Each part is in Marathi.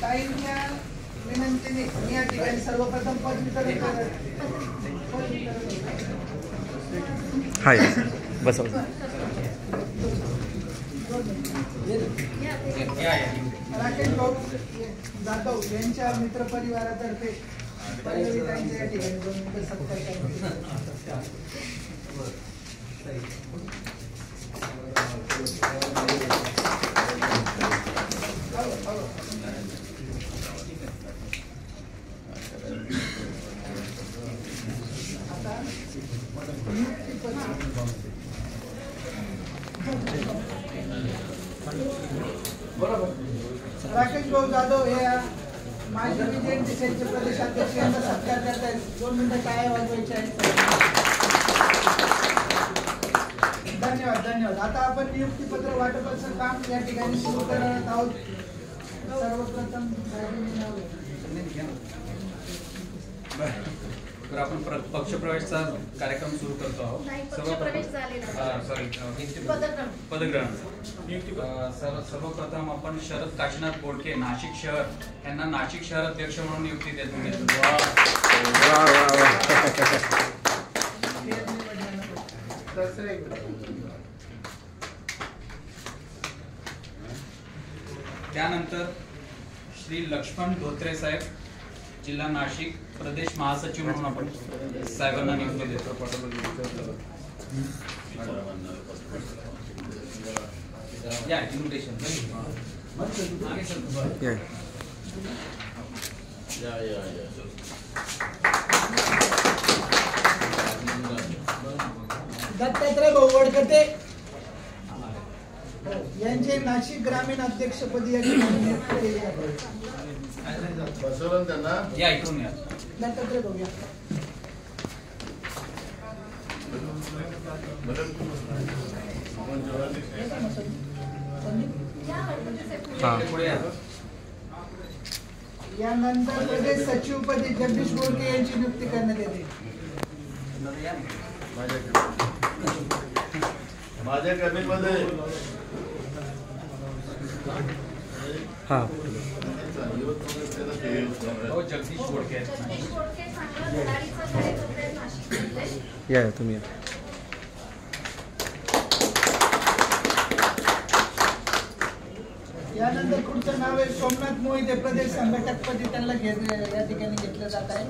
ताईंच्या विनंतीने मी या ठिकाणी सर्वप्रथम पद वितरण हाय बस राकेश भाऊ जाधव यांच्या मित्रपरिवारातर्फे पल्लवी ताईंच्या या ठिकाणी 2 मिनिटं सत्कार राकेश भाऊ जाधव हे माजी विजयन दिसेचे प्रदेशाध्यक्ष यांचा सत्कार करतायत. 2 मिनिटं टाळ्या वाजवायच्या आहेत. धन्यवाद धन्यवाद. आता आपण नियुक्तीपत्र वाटपाचं काम या ठिकाणी सुरू करणार आहोत. सर्वप्रथम तर आपण पक्षप्रवेशचा कार्यक्रम सुरू करतो आहोत. सर्वप्रथम आपण शरद काशीनाथ बोडके नाशिक शहर यांना नाशिक शहर अध्यक्ष म्हणून नियुक्ती देतो. त्यानंतर श्री लक्ष्मण धोत्रे साहेब जिल्हा नाशिक प्रदेश महासचिव म्हणून आपण साहेबांना नियुक्ती देतो. या इन्व्हिटेशन दत्तात्रय भाऊ वडकते यांचे नाशिक ग्रामीण अध्यक्षपदी या ठिकाणी नियुक्ती केली आहे. या इकडून या. दत्तात्रय भाऊ या. यानंतर प्रदेश सचिवपदी जगदीश बोडके यांची नियुक्ती करण्यात येते. माझ्या कॅबिनेटमध्ये हां जगदीश बोडके या तुम्ही यानंतर पुढचं नाव आहे सोमनाथ मोहिते प्रदेश संघटकपदी त्यांना या ठिकाणी घेतलं जात आहे.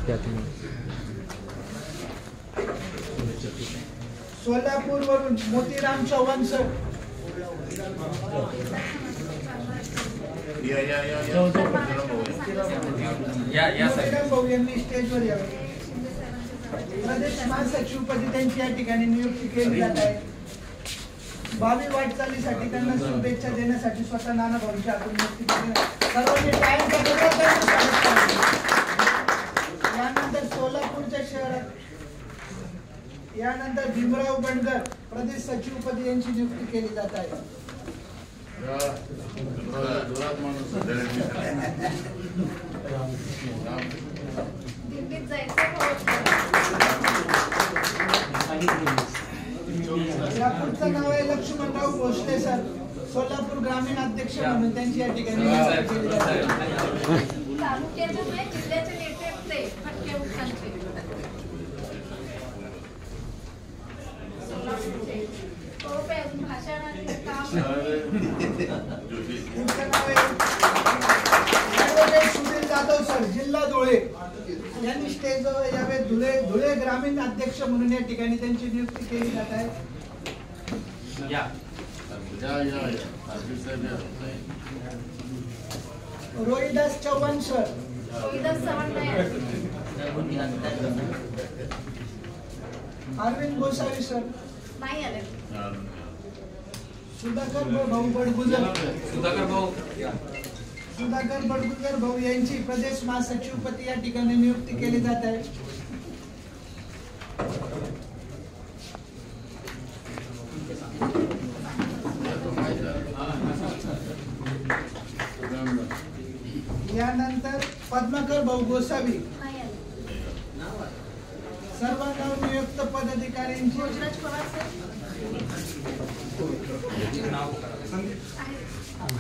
या तुम्ही सोलापूर वरून मोतीराम चव्हाण सर भाऊ यांनी स्टेजवर यावे. प्रदेश महासचिवपदी त्यांची या ठिकाणी नियुक्ती केली जात आहे. भावी वाटचालीसाठी त्यांना शुभेच्छा देण्यासाठी स्वतः नाना भाऊंची आपण नियुक्ती केली. सर्वांनी टाळ्यांचा गजर करून स्वागत करा. यानंतर सोलापूरच्या शहरात यानंतर भीमराव बंडगर प्रदेश सचिवपदी यांची नियुक्ती केली जात आहे. या पुढचं नाव आहे लक्ष्मणराव भोसले सर सोलापूर ग्रामीण अध्यक्ष म्हणून त्यांची या ठिकाणी नियुक्ती केली जात आहे. सुनील जाधव सर जिल्हा धुळे यांनी स्टेजवर यावे. धुळे ग्रामीण अध्यक्ष म्हणून या ठिकाणी त्यांची नियुक्ती केली जात आहे. रोहिदास चव्हाण सर अरविंद गोसावी सर सुधाकर भाऊ बडगुजर भाऊ यांची प्रदेश महासचिवपदी या ठिकाणी नियुक्ती केली जात आहे. यानंतर पद्माकर भाऊ गोसावी सर्व नवनियुक्त पदाधिकाऱ्यांची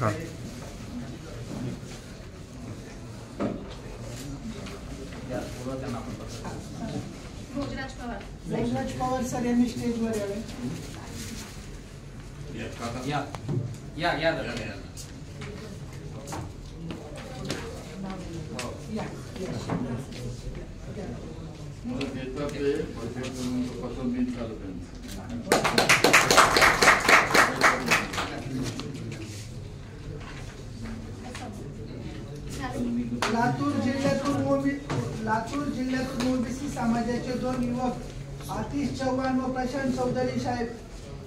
हां भोजराज पवार सर यांनी स्टेजवर यावे. या पसंत झालं लातूर जिल्ह्यातून ओबीसी समाजाचे 2 युवक आतिश चव्हाण व प्रशांत चौधरी साहेब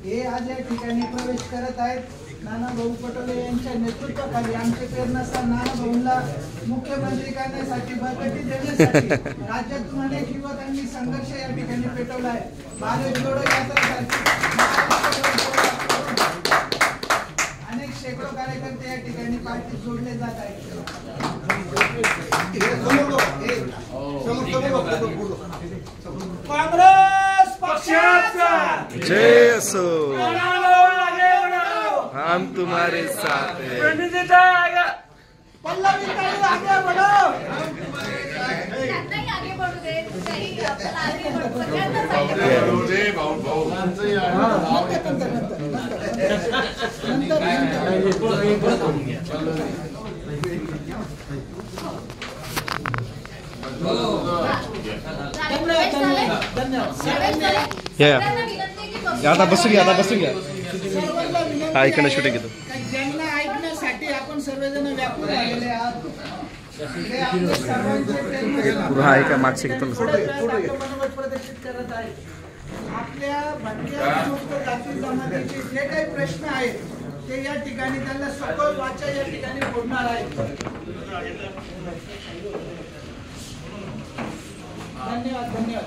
हे आज या ठिकाणी प्रवेश करत आहेत. नानाभाऊ पटोले यांच्या नेतृत्वाखाली आमचे प्रेरणास्थान नानाभाऊंना मुख्यमंत्री करण्यासाठी बळकटी देण्यासाठी राज्यातून अनेक युवकांनी संघर्ष या ठिकाणी पेटवला आहे. भारत जोडो यात्रासारखी अनेक शेकडो कार्यकर्ते या ठिकाणी पार्टीत जोडले जात आहेत. काँग्रेस पक्षाचा जय असो. हम तुम्हारे साथ हैं. पल्लवी ताई आगे बढ़ो. आगे बढ़ो दे सही आपल्याला आगे बढ़ो सगळ्यांना आता बसून घ्या. हा इकडे शूटिंग घेतो. ज्यांना ऐकण्यासाठी आपण सर्वजण व्याकुळ झालेले आहात. हे आपले सर्वांचे हा ऐका मागचे घेतो मनोगत प्रदर्शित करत आहे. आपल्या भटक्या विमुक्त जाती जमातीचे जे काही प्रश्न आहेत ते या ठिकाणी त्यांना सखोल वाचा या ठिकाणी फोडणार आहे. धन्यवाद.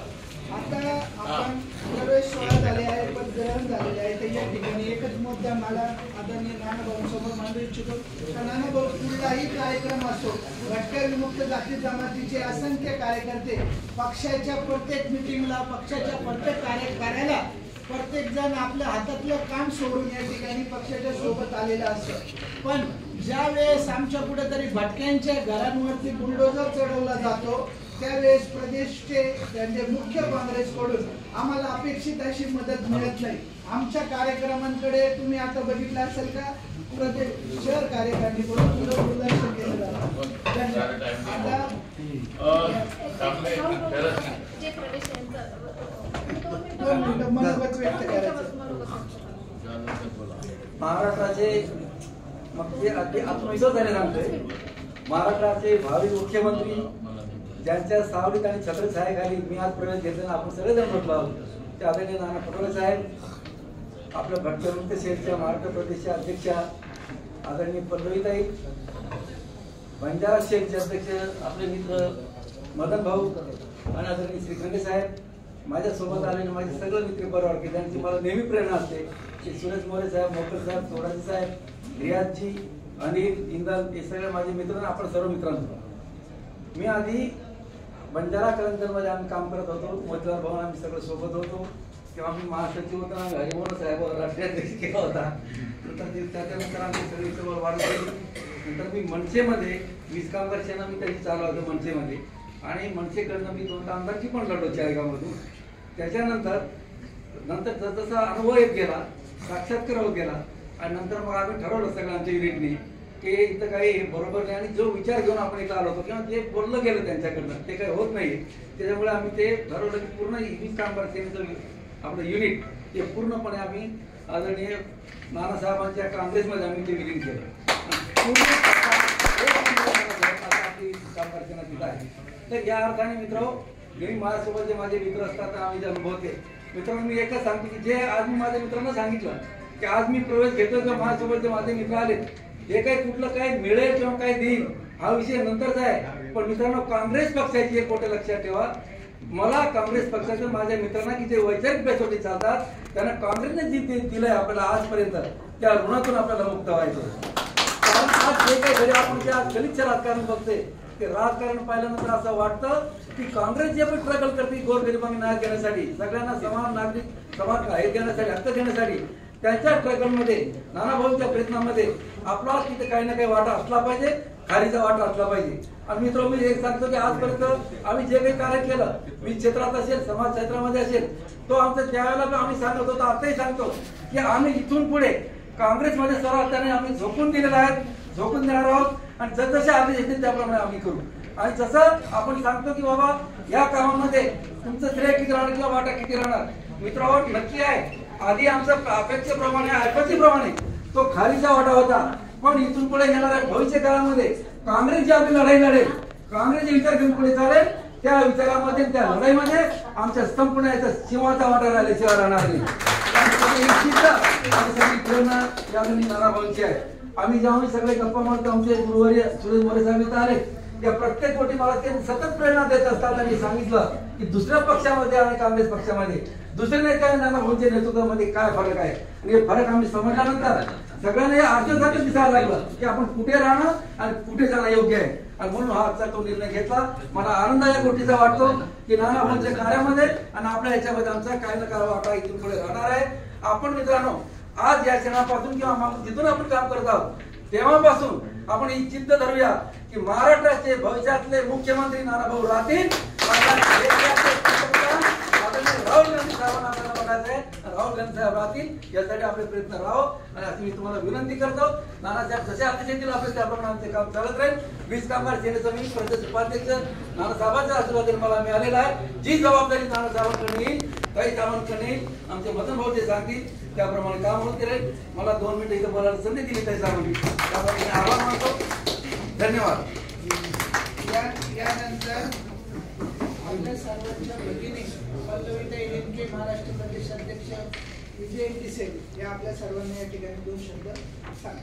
आता आपण प्रवेश सोहळा झाले आहे, पदग्रहण झालेले आहे. तर या ठिकाणी एकच मुद्दा मला आदरणीय नानाभाऊंसमोर मांडू इच्छितो. नानाभाऊ, कुठलाही कार्यक्रम असो, भटक्या विमुक्त जाती जमातीचे असंख्य कार्यकर्ते पक्षाच्या प्रत्येक मिटिंगला, पक्षाच्या प्रत्येक कार्याला प्रत्येक जण आपल्या हातातलं काम सोडून या ठिकाणी पक्षाच्या सोबत आलेला असतो. पण ज्या वेळेस आमच्या कुठेतरी भटक्यांच्या घरांवरती बुलडोजर चढवला जातो त्यावेळेस प्रदेशचे त्यांचे मुख्य काँग्रेसकडून आम्हाला अपेक्षित अशी मदत मिळत नाही. आमच्या कार्यक्रमांकडे तुम्ही आता बघितलं असेल का, प्रदेश शहर कार्यकारिणीकडून दुर्लक्ष केलं जातं. मनोगत व्यक्त करायचं. महाराष्ट्राचे मग ते आत्मविश्वास झाले सांगतोय. महाराष्ट्राचे भावी मुख्यमंत्री ज्यांच्या सावलीत आणि छत्रछायाखाली मी आज प्रवेश घेताना आपण सगळेजण म्हटलो आहोत ते आदरणीय नाना पटोले साहेब, आपल्या भटक्या विमुक्त सेलच्या महाराष्ट्र प्रदेशच्या अध्यक्षा आदरणीय पल्लवीताई, बंजारा सेलचे अध्यक्ष आपले मित्र मदन भाऊ आणि आदरणीय श्रीखंडे साहेब, माझ्यासोबत आलेले माझे सगळे मित्र बरोबर की त्यांची मला नेहमी प्रेरणा असते की सुरेश मोरे साहेब, मोकर साहेब, सोडाजी साहेब, रियाजजी, अनिल, इंदल हे सगळे माझे मित्र. आपण सर्व मित्रांनो, मी आधी बंजारा कलंदरमध्ये आम्ही काम करत होतो. मतदार भवन आम्ही सगळं सोबत होतो. तेव्हा मी महासचिव होता. हरिमोहन साहेब राष्ट्रीय अध्यक्ष केला होता. नंतर त्याच्यानंतर आम्ही सगळी सगळं वाढ केली. नंतर मी मनसेमध्ये 20 कामगार सेना मी त्याची चालू होतो मनसेमध्ये. आणि मनसेकडनं मी 2 आमदारची पण लढलो चाळीगावमधून. त्याच्यानंतर जसा अनुभव येत गेला, साक्षात्कार होत गेला आणि नंतर मग आम्ही ठरवलं सगळं आमच्या युनिटने की इथं काही बरोबर नाही आणि जो विचार घेऊन आपण इथं आलो होतो किंवा ते बोललं गेलं त्यांच्याकडनं ते काही होत नाही. त्याच्यामुळे आम्ही ते ठरवलं की पूर्ण 20 कामगार सेनेचं आपलं युनिट ते पूर्णपणे आम्ही आदरणीय नानासाहेबांच्या काँग्रेसमध्ये आम्ही ते विलीन केलं. कामगार सेना तिथं आहे. तर या अर्थाने मित्र, नेहमी माझ्यासोबत जे माझे मित्र असतात आम्ही जे अनुभवते मित्रांनो, मी एकच सांगतो की जे आज मी माझ्या मित्रांना सांगितलं की आज मी प्रवेश घेतो किंवा माझ्यासोबत जे माझे मित्र आले हे काही कुठलं काही मिळेल किंवा काही देईल हा विषय नंतरचा आहे. पण मित्रांनो, काँग्रेस पक्षाची एक गोष्ट लक्षात ठेवा, मला काँग्रेस पक्षाचं माझ्या मित्रांना की जे वैचारिक बेसवरती चालतात त्यांना काँग्रेसने जे दिलंय आपल्याला आजपर्यंत त्या ऋणातून आपल्याला मुक्त व्हायचं. कारण आज जे काही घरी आपण जे आज गलिच्छ राजकारण बघते ते राजकारण पाहिल्यानंतर असं वाटतं की काँग्रेस जे पण स्ट्रगल करते गोरगरिबांना न्याय देण्यासाठी, सगळ्यांना समान नागरिक समान हे देण्यासाठी, हक्क देण्यासाठी, त्यांच्या स्ट्रगलमध्ये, नानाभाऊंच्या प्रयत्नामध्ये आपला तिथे काही ना काही वाटा असला पाहिजे, खारीचा वाटा असला पाहिजे. आणि मित्र, मी एक सांगतो की आजपर्यंत आम्ही जे काही कार्य केलं, मी क्षेत्रात असेल, समाज क्षेत्रामध्ये असेल, तो आमचं त्यावेळेला आम्ही सांगत होतो, आताही सांगतो की आम्ही इथून पुढे काँग्रेसमध्ये सर्व त्याने आम्ही झोकून दिलेलं आहे, झोकून देणार आहोत. आणि जसजसे आदेश येतील त्याप्रमाणे आम्ही करू. आणि जसं आपण सांगतो की बाबा या कामामध्ये तुमचं श्रेय किती राहणार किंवा वाटा किती राहणार, मित्रांनो नक्की आहे. आधी आमचं अपेक्षेप्रमाणे, ऐपतीप्रमाणे तो खालीचा वाटा होता. पण इथून पुढे येणाऱ्या भविष्य काळामध्ये काँग्रेस जी आपली लढाई लढेल, काँग्रेस जे विचार घेऊन पुढे चालेल, त्या विचारामध्ये, त्या लढाईमध्ये आमच्या संपूर्ण याचा सिंहाचा वाटा राहिल्याशिवाय राहणार नाही. सगळी प्रेरणा या नानाभाऊंची आहे. आम्ही जेव्हा सगळे गप्पा मारतो, आमचे गुरुवारी सुरेश मोरे साहेब इथं आले, या प्रत्येक गोष्टी मला ते सतत प्रेरणा देत असतात. आणि सांगितलं की दुसऱ्या पक्षामध्ये आणि काँग्रेस पक्षामध्ये दुसरे नेते आणि नानाभाऊंच्या नेतृत्वामध्ये काय फरक आहे. आणि हे फरक आम्ही समजल्यानंतर सगळ्यांना आश्चर्यासारखं दिसायला लागलं की आपण कुठे राहणं आणि कुठे जाणं योग्य आहे. आणि म्हणून हा आजचा तो निर्णय घेतला. मला आनंद या गोष्टीचा वाटतो की नानाभाऊंच्या कार्यामध्ये आणि आपल्या याच्यामध्ये आमचा काही ना काही वाटा इथून पुढे राहणार आहे. आपण मित्रांनो आज या क्षणापासून किंवा जिथून आपण काम करत आहोत तेव्हापासून आपण ही जिद्द धरूया की महाराष्ट्राचे भविष्यातले मुख्यमंत्री नानाभाऊ राहतील. राहुल गांधी साहेबांना आपल्याला बघायचं आहे, राहुल गांधी साहेब राहतील यासाठी आपले प्रयत्न राहो. आणि अशी मी तुम्हाला विनंती करतो, नानासाहेब जसे आदेश येतील आपले त्याप्रमाणे आमचे काम चालत राहील. वीज कामगार सेनेचं मी प्रदेश उपाध्यक्ष नानासाहेबांच्या आशीर्वाद मला मिळालेला आहे. जी जबाबदारी नानासाहेबांकडे येईल, काही कामांकडे येईल, आमचे मदन भाऊ जे सांगतील त्याप्रमाणे काम होत राहील. मला 2 मिनिटं इथं बोलायला संधी दिली काही सांगली, त्यामुळे मी आभार मानतो. धन्यवाद. यानंतर आपल्या सर्वांच्या भगिनी पल्लवीताई नेमके महाराष्ट्र प्रदेश अध्यक्ष विजय टिसेल या आपल्या सर्वांनी या ठिकाणी 2 शब्द सांगा.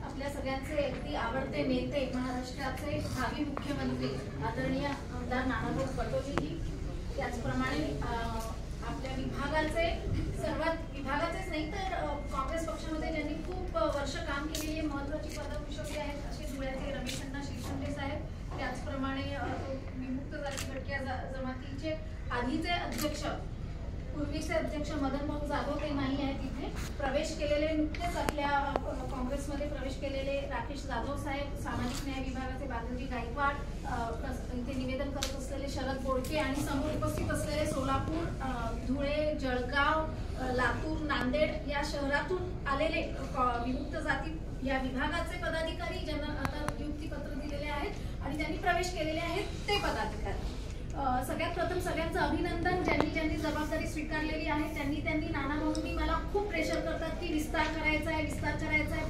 आपल्या सगळ्यांचे अगदी आवडते नेते, महाराष्ट्राचे भावी मुख्यमंत्री आदरणीय आमदार नानाभाऊ पटोलेजी, त्याचप्रमाणे आपल्या विभागाचेच नाही तर काँग्रेस पक्षामध्ये ज्यांनी खूप वर्ष काम केलेली महत्वाची पदं भूषवली आहेत असे धुळ्याचे रमेशअण्णा शिरसंडे साहेब, त्याचप्रमाणे विमुक्त जाती भटक्या जमातीचे आधीचे अध्यक्ष, पूर्वीचे अध्यक्ष मदन भाऊ जाधव ते नाही आहेत इथे, प्रवेश केलेले नुकतेच आपल्या काँग्रेसमध्ये प्रवेश केलेले राकेश जाधव साहेब, सामाजिक न्याय विभागाचे बालाजी गायकवाड, इथे निवेदन करत असलेले शरद बोडके आणि समोर उपस्थित असलेले सोलापूर, धुळे, जळगाव, लातूर, नांदेड या शहरातून आलेले विमुक्त जाती या विभागाचे पदाधिकारी ज्यांना आता नियुक्तीपत्र दिलेले आहेत आणि त्यांनी प्रवेश केलेले आहेत ते पदाधिकारी. सगळ्यात प्रथम सगळ्यांचं अभिनंदन. ज्यांनी जबाबदारी स्वीकारलेली आहे त्यांनी नानाभाऊंनी मला खूप प्रेशर करतात की विस्तार करायचा आहे,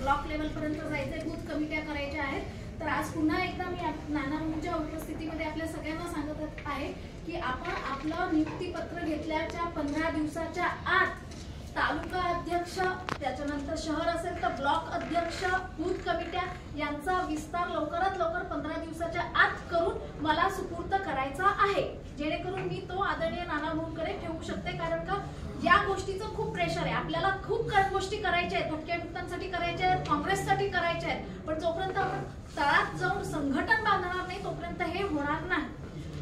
ब्लॉक लेवल पर्यंत जायचंय, बूथ कमिट्या करायच्या आहेत. तर आज पुन्हा एकदा मी नानाभाऊंच्या उपस्थितीमध्ये आपल्या सगळ्यांना सांगत आहे की आपण आपलं नियुक्तीपत्र घेतल्याच्या 15 दिवसाच्या आत तालुका अध्यक्ष, त्याच्यानंतर शहर असेल तर ब्लॉक अध्यक्ष, बूथ कमिट्या यांचा विस्तार लवकरात लवकर 15 दिवसाच्या आत करून मला सुपूर्द करायचा आहे, जेणेकरून मी तो आदरणीय नानाभाऊंकडे ठेवू शकते. कारण का या गोष्टीचं खूप प्रेशर आहे, आपल्याला खूप गोष्टी करायच्या आहेत, भटक्यामुक्तांसाठी करायच्या आहेत, काँग्रेससाठी करायच्या आहेत, पण जोपर्यंत आपण तळात जाऊन संघटन बांधणार नाही तोपर्यंत हे होणार नाही.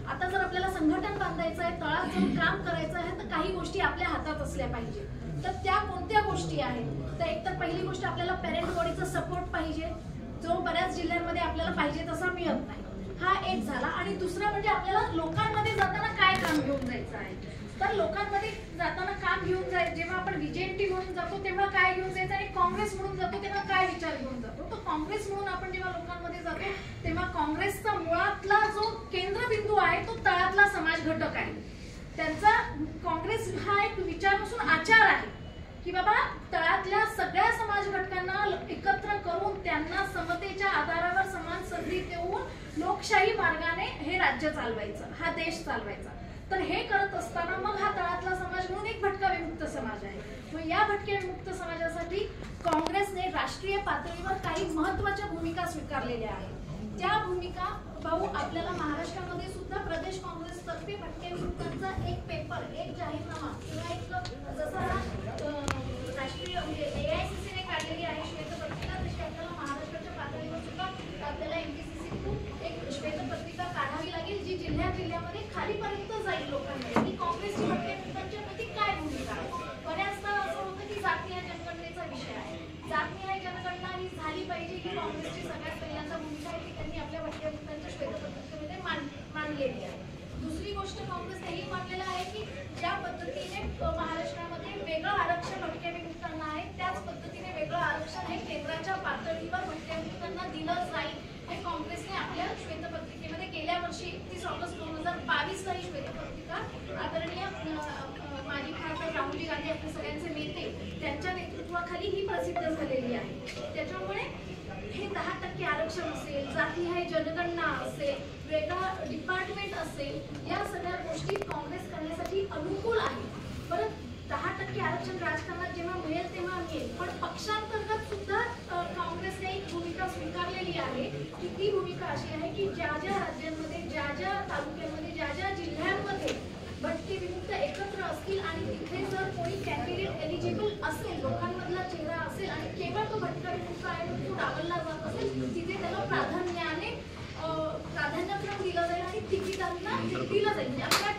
आता जर आपल्याला संघटन बांधायचं आहे, तळात जाऊन काम करायचं आहे तर काही गोष्टी आपल्या हातात असल्या पाहिजे. तर त्या कोणत्या गोष्टी आहेत, तर एक तर पहिली गोष्ट आपल्याला पेरेंट बॉडीचा सपोर्ट पाहिजे, जो बऱ्याच जिल्ह्यांमध्ये आपल्याला पाहिजे तसा मिळत नाही, हा एक झाला. आणि दुसरा म्हणजे आपल्याला लोकांमध्ये जाताना काय काम घेऊन जायचं आहे, तर लोकांमध्ये जाताना काम घेऊन जायचं, जेव्हा आपण व्हीजेएनटी म्हणून जातो तेव्हा काय घेऊन जायचं आणि काँग्रेस म्हणून जातो तेव्हा काय विचार घेऊन जातो. तर काँग्रेस म्हणून आपण जेव्हा लोकांमध्ये जातो तेव्हा काँग्रेसचा मुळातला जो केंद्रबिंदू आहे तो तळातला समाज घटक आहे. त्यांचा काँग्रेस हा एक विचार नसून आचार आहे की बाबा तळातल्या सगळ्या समाज घटकांना एकत्र करून त्यांना समतेच्या आधारावर समान संधी देऊन लोकशाही मार्गाने हे राज्य चालवायचं, हा देश चालवायचा. तर हे करत असताना मग हा तळातला समाज म्हणून एक भटका विमुक्त समाज आहे. मग या भटक्या विमुक्त समाजासाठी काँग्रेसने राष्ट्रीय पातळीवर काही महत्त्वाच्या भूमिका स्वीकारलेल्या आहेत. त्या भूमिका भाऊ आपल्याला महाराष्ट्रामध्ये सुद्धा प्रदेश काँग्रेसतर्फे भटक्या विमुक्तांचा एक पेपर, एक जाहीरनामा किंवा एक जसा राष्ट्रीय AICC ने काढलेली आहे श्वेतपत्रिका, तशी आपल्याला महाराष्ट्राच्या पातळीवर सुद्धा आपल्याला MPCC एक श्वेतपत्रिका काढावी लागेल जी जिल्ह्यामध्ये खालीपर्यंत जाईल लोकांमध्ये की काँग्रेसची भटक्या विमुक्तांच्या प्रती काय भूमिका आहे. बऱ्याचदा असं ही काँग्रेसची सगळ्यात पहिल्यांदा भूमिका आहे की त्यांनी आपल्या भटक्या श्वेतपत्रिकेमध्ये मांडलेली आहे. दुसरी गोष्ट काँग्रेसने ही मांडलेलं आहे की ज्या पद्धतीने महाराष्ट्रामध्ये वेगळं आरक्षण भटक्या विमुक्तांना आहे त्याच पद्धतीने वेगळं आरक्षण हे केंद्राच्या पातळीवर भटक्या विमुक्तांना दिलं जाईल हे काँग्रेसने आपल्या श्वेतपत्रिकेमध्ये गेल्या वर्षी 31 ऑगस्ट 2022 ही श्वेतपत्रिका आदरणीय माजी खासदार राहुल गांधी आपल्या सगळ्यांचे नेते त्यांच्या नेतृत्वाखाली ही प्रसिद्ध झालेली आहे. त्याच्यामुळे हे 10% आरक्षण असेल, जातीय जनगणना असेल, वेगळं डिपार्टमेंट असेल, या सगळ्या गोष्टी काँग्रेस करण्यासाठी अनुकूल आहे. परत 10% आरक्षण राजकारणात जेव्हा मिळेल तेव्हा मिळेल, पण पक्षांतर्गत सुद्धा काँग्रेसने एक भूमिका स्वीकारलेली आहे की ती भूमिका अशी आहे की ज्या ज्या राज्यांमध्ये, ज्या ज्या तालुक्यांमध्ये, ज्या ज्या जिल्ह्यांमध्ये भटके विमुक्त एकत्र असतील आणि तिथे जर कोणी कॅन्डिडेट एलिजिबल असेल, लोकांमधला चेहरा असेल आणि केवळ तो भटका विमुक्त आहे म्हणून तो डावलला जात असेल, तिथे त्याला प्राधान्याक्रम दिला जाईल आणि तिकिटांना दिलं जाईल. आपल्या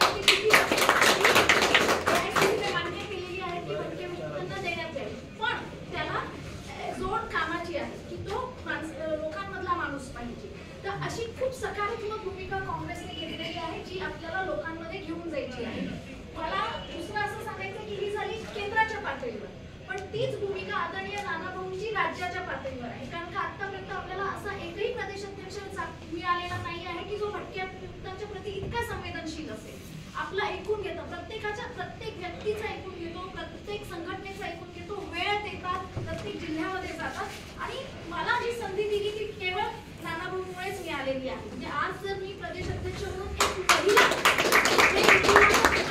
मान्य केलेली आहे की भटके विमुक्तांना देण्यात जाईल, पण त्याला जोड कामाची आहे की तो लोकांमधला माणूस पाहिजे. तर अशी खूप सकारात्मक भूमिका काँग्रेसने घेतलेली आहे जी आपल्याला लोकांमध्ये घेऊन जायची आहे. मला दुसरं असं सांगायचं की ही झाली केंद्राच्या पातळीवर, पण तीच भूमिका आदरणीय नानाभाऊंची राज्याच्या पातळीवर आहे. कारण का आतापर्यंत आपल्याला असा एकही प्रदेशाध्यक्ष मिळालेला नाही आहे की जो भटक्या विमुक्तांच्या प्रति इतका संवेदनशील असेल, आपला ऐकून घेतो, प्रत्येक व्यक्तीचं ऐकून घेतो, प्रत्येक संघटनेचं ऐकून घेतो, वेळेत येतात, प्रत्येक जिल्ह्यामध्ये जातात आणि मला जी संधी दिली ती केवळ नानाभाऊंमुळेच मिळालेली आहे. म्हणजे आज जर मी प्रदेश अध्यक्ष म्हणून एक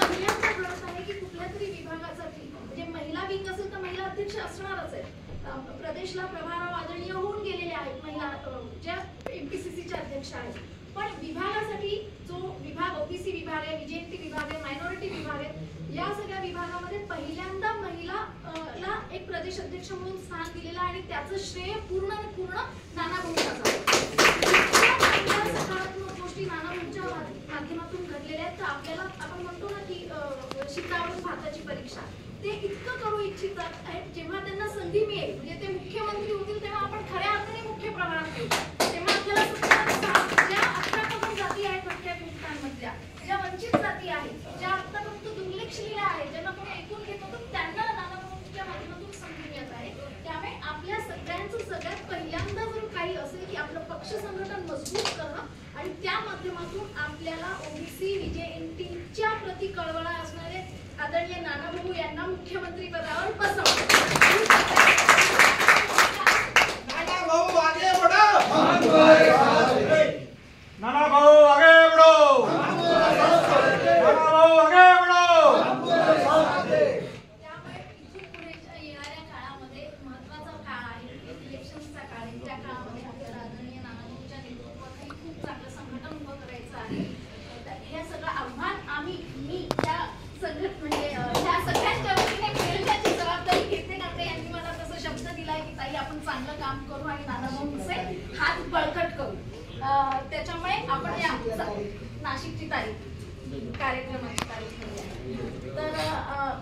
पहिल्यांदा घडत आहे की कुठल्या तरी विभागासाठी म्हणजे महिला विंग असेल तर महिला अध्यक्ष असणारच आहे. प्रदेशला प्रभार आदरणीय होऊन गेलेले आहेत महिला ज्या MPCCच्या अध्यक्ष आहेत, पण विभागासाठी जो विभाग ओबीसी विभाग आहे, विजेएनटी विभाग आहे, मायनॉरिटी विभाग आहे, या सगळ्या विभागामध्ये पहिल्यांदा महिलाला एक प्रदेश अध्यक्ष म्हणून स्थान दिलेलं आहे आणि त्याचं श्रेय पूर्ण नानाभाऊंना जातं. सकारात्मक गोष्टी नानाभाऊंच्या माध्यमातून घडलेल्या आहेत. तर आपल्याला आपण म्हणतो ना की शिकावून भाताची परीक्षा ते इतकं करू इच्छितात आहेत. जेव्हा त्यांना संधी मिळेल म्हणजे ते मुख्यमंत्री होतील तेव्हा आपण खऱ्या अर्थाने मुख्य प्रमाणात येऊ. तेव्हा आपल्याला ज्या आत्तापर्यंत जाती आहेत भटक्या विमुक्तांमधल्या, ज्या वंचित जाती आहेत, ज्या आत्तापर्यंत दुर्लक्षलेल्या आहेत, ज्यांना कोणी ऐकून घेत होतं त्यांना नानाभाऊंच्या माध्यमातून संधी मिळत आहे. त्यामुळे आपल्या सगळ्यांचं सगळ्यात पहिल्यांदा जर काही असेल की आपलं पक्ष संघटन मजबूत करणं आणि त्या माध्यमातून आपल्याला ओबीसी विजेएनटीच्या प्रति कळवळा असणारे आदरणीय नानाभाऊ यांना मुख्यमंत्री पदावर बसवणं. नानाभाऊ आगे बढ़ो, नानाभाऊ आगे बढ़ो, नानाभाऊ आगे बढ़ो. त्यामुळे इथून पुढे येणाऱ्या काळामध्ये महत्त्वाचा काळ आहे, इलेक्शनचा काळ आहे. त्या काळामध्ये आपल्याला आदरणीय नानाभाऊंच्या नेतृत्वाखाली खूप चांगलं संघटन उभं करायचं आहे. हे सगळं आव्हान मी त्या म्हणजे ह्या सगळ्यांच्या वतीने मिळण्याची जबाबदारी घेते. का यांनी मला तसा शब्द दिलाय की ताई आपण चांगलं काम करू आणि नानाभाऊंचे हात बळकट करू. त्याच्यामुळे आपण या नाशिकची तारीख कार्यक्रमाची तारीख तर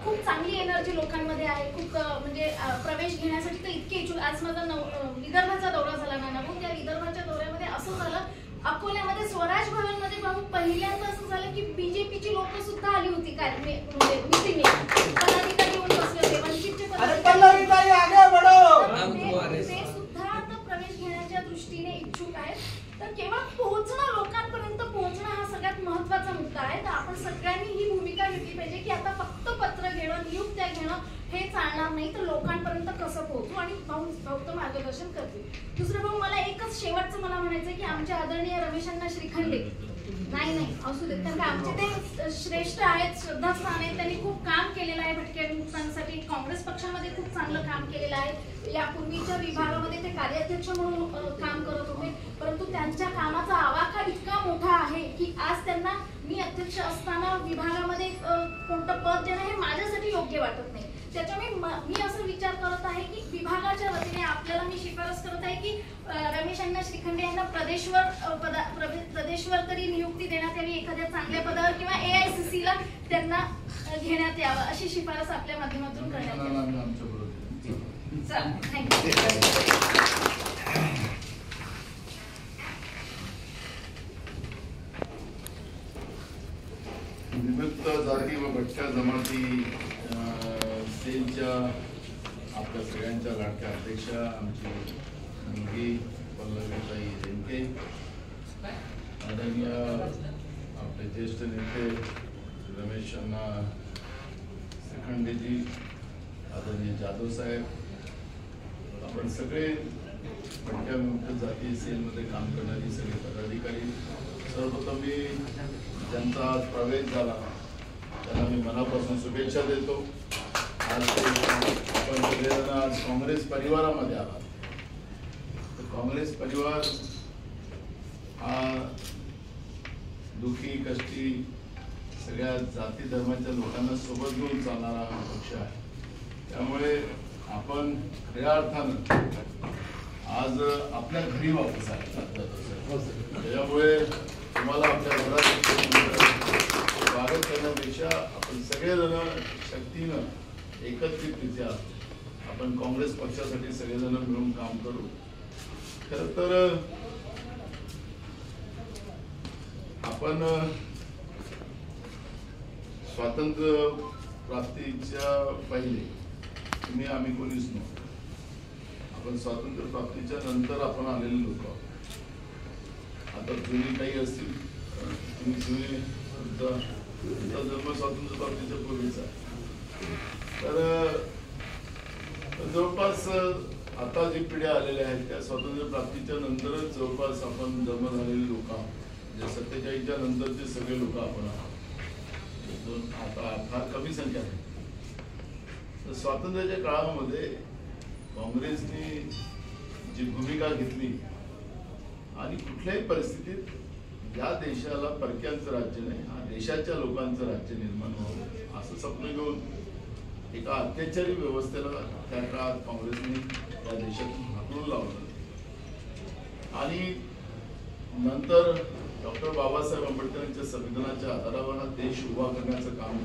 खूप चांगली एनर्जी लोकांमध्ये आहे. खूप म्हणजे प्रवेश घेण्यासाठी तर इतके इच्छुक. आज माझा विदर्भाचा दौरा झाला नानाभाऊ. त्या विदर्भाच्या दौऱ्यामध्ये असं झालं अकोल्यामध्ये स्वराज भवन मध्ये पाहून पहिल्यांदा असं झालं की बीजेपीची लोक सुद्धा आली होती काय मीटिंग पदाधिकारी येऊन बसले होते. वंचितचे पदाधिकारी ते सुद्धा आता प्रवेश घेण्याच्या दृष्टीने इच्छुक आहेत. तर केवळ पोहोचणं, लोकांपर्यंत पोहोचणं हा सगळ्यात महत्त्वाचा मुद्दा आहे. तर आपण सगळ्यांनी ही भूमिका घेतली पाहिजे की आता फक्त पत्र घेणं, नियुक्त्या घेणं हे चालणार नाही, तर लोकांपर्यंत कसं पोहोचू आणि भाऊ मार्गदर्शन करतील. दुसरं भाऊ मला एकच शेवटचं मला म्हणायचं की आमच्या आदरणीय रमेशांना श्रीखंडे नाही असू देत, कारण का आमचे ते श्रेष्ठ आहेत, श्रद्धास्थान आहेत. त्यांनी खूप काम केलेलं आहे भटक्या विमुक्तांसाठी. काँग्रेस पक्षामध्ये खूप चांगलं काम केलेलं आहे. यापूर्वीच्या विभागामध्ये ते कार्याध्यक्ष म्हणून काम करत होते, परंतु त्यांच्या कामाचा आवाका इतका मोठा आहे की आज त्यांना मी अध्यक्ष असताना विभागामध्ये कोणतं पद देणं हे माझ्यासाठी योग्य वाटत नाही. त्याच्यामुळे मी असं विचार करत आहे की विभागाच्या वतीने आपल्याला मी शिफारस करत आहे की रमेशांना श्रीखंडे यांना प्रदेशवर तरी नियुक्ती देण्यात यावी, एखाद्या चांगल्या पदावर किंवा AICC ला त्यांना घेण्यात यावं अशी शिफारस आपल्या माध्यमातून करण्यात यावी. चला, थँक्यू. की सेलच्या आपल्या सगळ्यांच्या लाडक्या अध्यक्षा आमची मुलगी पल्लवीताई रेणके, आदरणीय आपले ज्येष्ठ नेते रमेश अण्णा श्रीखंडेजी, आदरणीय जाधव साहेब, आपण सगळे भटक्या विमुक्त जाती सेलमध्ये काम करणारी सगळे पदाधिकारी, सर्वप्रथम मी ज्यांचा आज प्रवेश झाला त्यांना मी मनापासून शुभेच्छा देतो. आज आपण सगळेजण आज काँग्रेस परिवारामध्ये आला. काँग्रेस परिवार हा दुःखी कष्टी सगळ्या जाती धर्माच्या लोकांना सोबत घेऊन चालणारा पक्ष आहे. त्यामुळे आपण खऱ्या अर्थानं आज आपल्या घरी वापस आहे. त्याच्यामुळे तुम्हाला आपल्या घरात स्वागत करण्यापेक्षा आपण सगळेजण शक्तीनं एकत्रितरित्या आपण काँग्रेस पक्षासाठी सगळेजण मिळून काम करू. खरं तर आपण स्वातंत्र्य प्राप्तीच्या पहिले तुम्ही आम्ही कोणीच नव्हतो. आपण स्वातंत्र्य प्राप्तीच्या नंतर आपण आलेले लोक आहोत. आता जुनी काही असतील तुम्ही जुने तुमचा जन्म स्वातंत्र्य प्राप्तीच्या पूर्वीचा. तर जवळपास आता जी पिढ्या आलेल्या आहेत त्या स्वातंत्र्य प्राप्तीच्या नंतरच जवळपास आपण जन्म झालेले लोक आहोत. म्हणजे 47च्या नंतरचे सगळे लोक आपण आहोत. आता फार कमी संख्या आहे. तर स्वातंत्र्याच्या काळामध्ये काँग्रेसने जी भूमिका घेतली आणि कुठल्याही परिस्थितीत या देशाला परक्यांचं राज्य नाही, हा देशाच्या लोकांचं राज्य निर्माण व्हावं असं स्वप्न घेऊन एका अत्याचारी व्यवस्थेला त्या काळात काँग्रेसने या देशातून हाकलून लावलं. आणि नंतर डॉक्टर बाबासाहेब आंबेडकरांच्या संविधानाच्या आधारावर हा देश उभा करण्याचं काम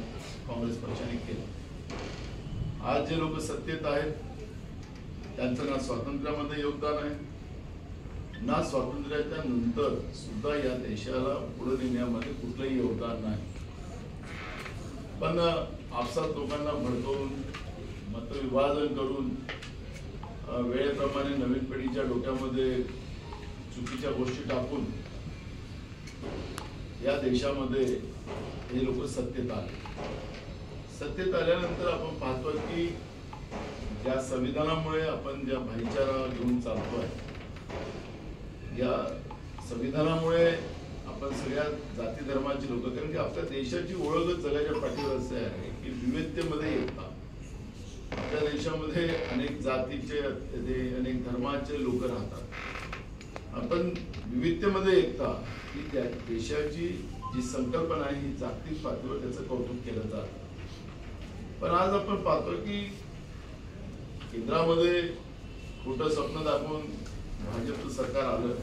काँग्रेस पक्षाने केलं. आज जे लोक सत्तेत आहेत त्यांचं ना स्वातंत्र्यामध्ये योगदान आहे, ना स्वातंत्र्याच्या नंतर सुद्धा या देशाला पुढे नेण्यामध्ये कुठलंही योगदान नाही. पण आपसात लोकांना भडकवून मतविभाजन करून वेळेप्रमाणे नवीन पिढीच्या डोक्यामध्ये चुकीच्या गोष्टी टाकून या देशामध्ये हे लोक सत्तेत आले. सत्तेत आल्यानंतर आपण पाहतोय की ज्या संविधानामुळे आपण ज्या भाईचारा घेऊन चालतोय, या संविधानामुळे आपण सगळ्या जाती धर्माची लोक, कारण की आपल्या देशाची ओळखच जगाच्या पाठीवर असे आहे की विविधतेमध्ये एकता. आपल्या देशामध्ये अनेक जातीचे अनेक धर्माचे लोक राहतात. आपण विविधतेमध्ये एकता ही त्या देशाची जी संकल्पना आहे ही जागतिक पातळीवर त्याचं कौतुक केलं जातं. पण आज आपण पाहतो की केंद्रामध्ये खोटं स्वप्न दाखवून भाजपचं सरकार आलं.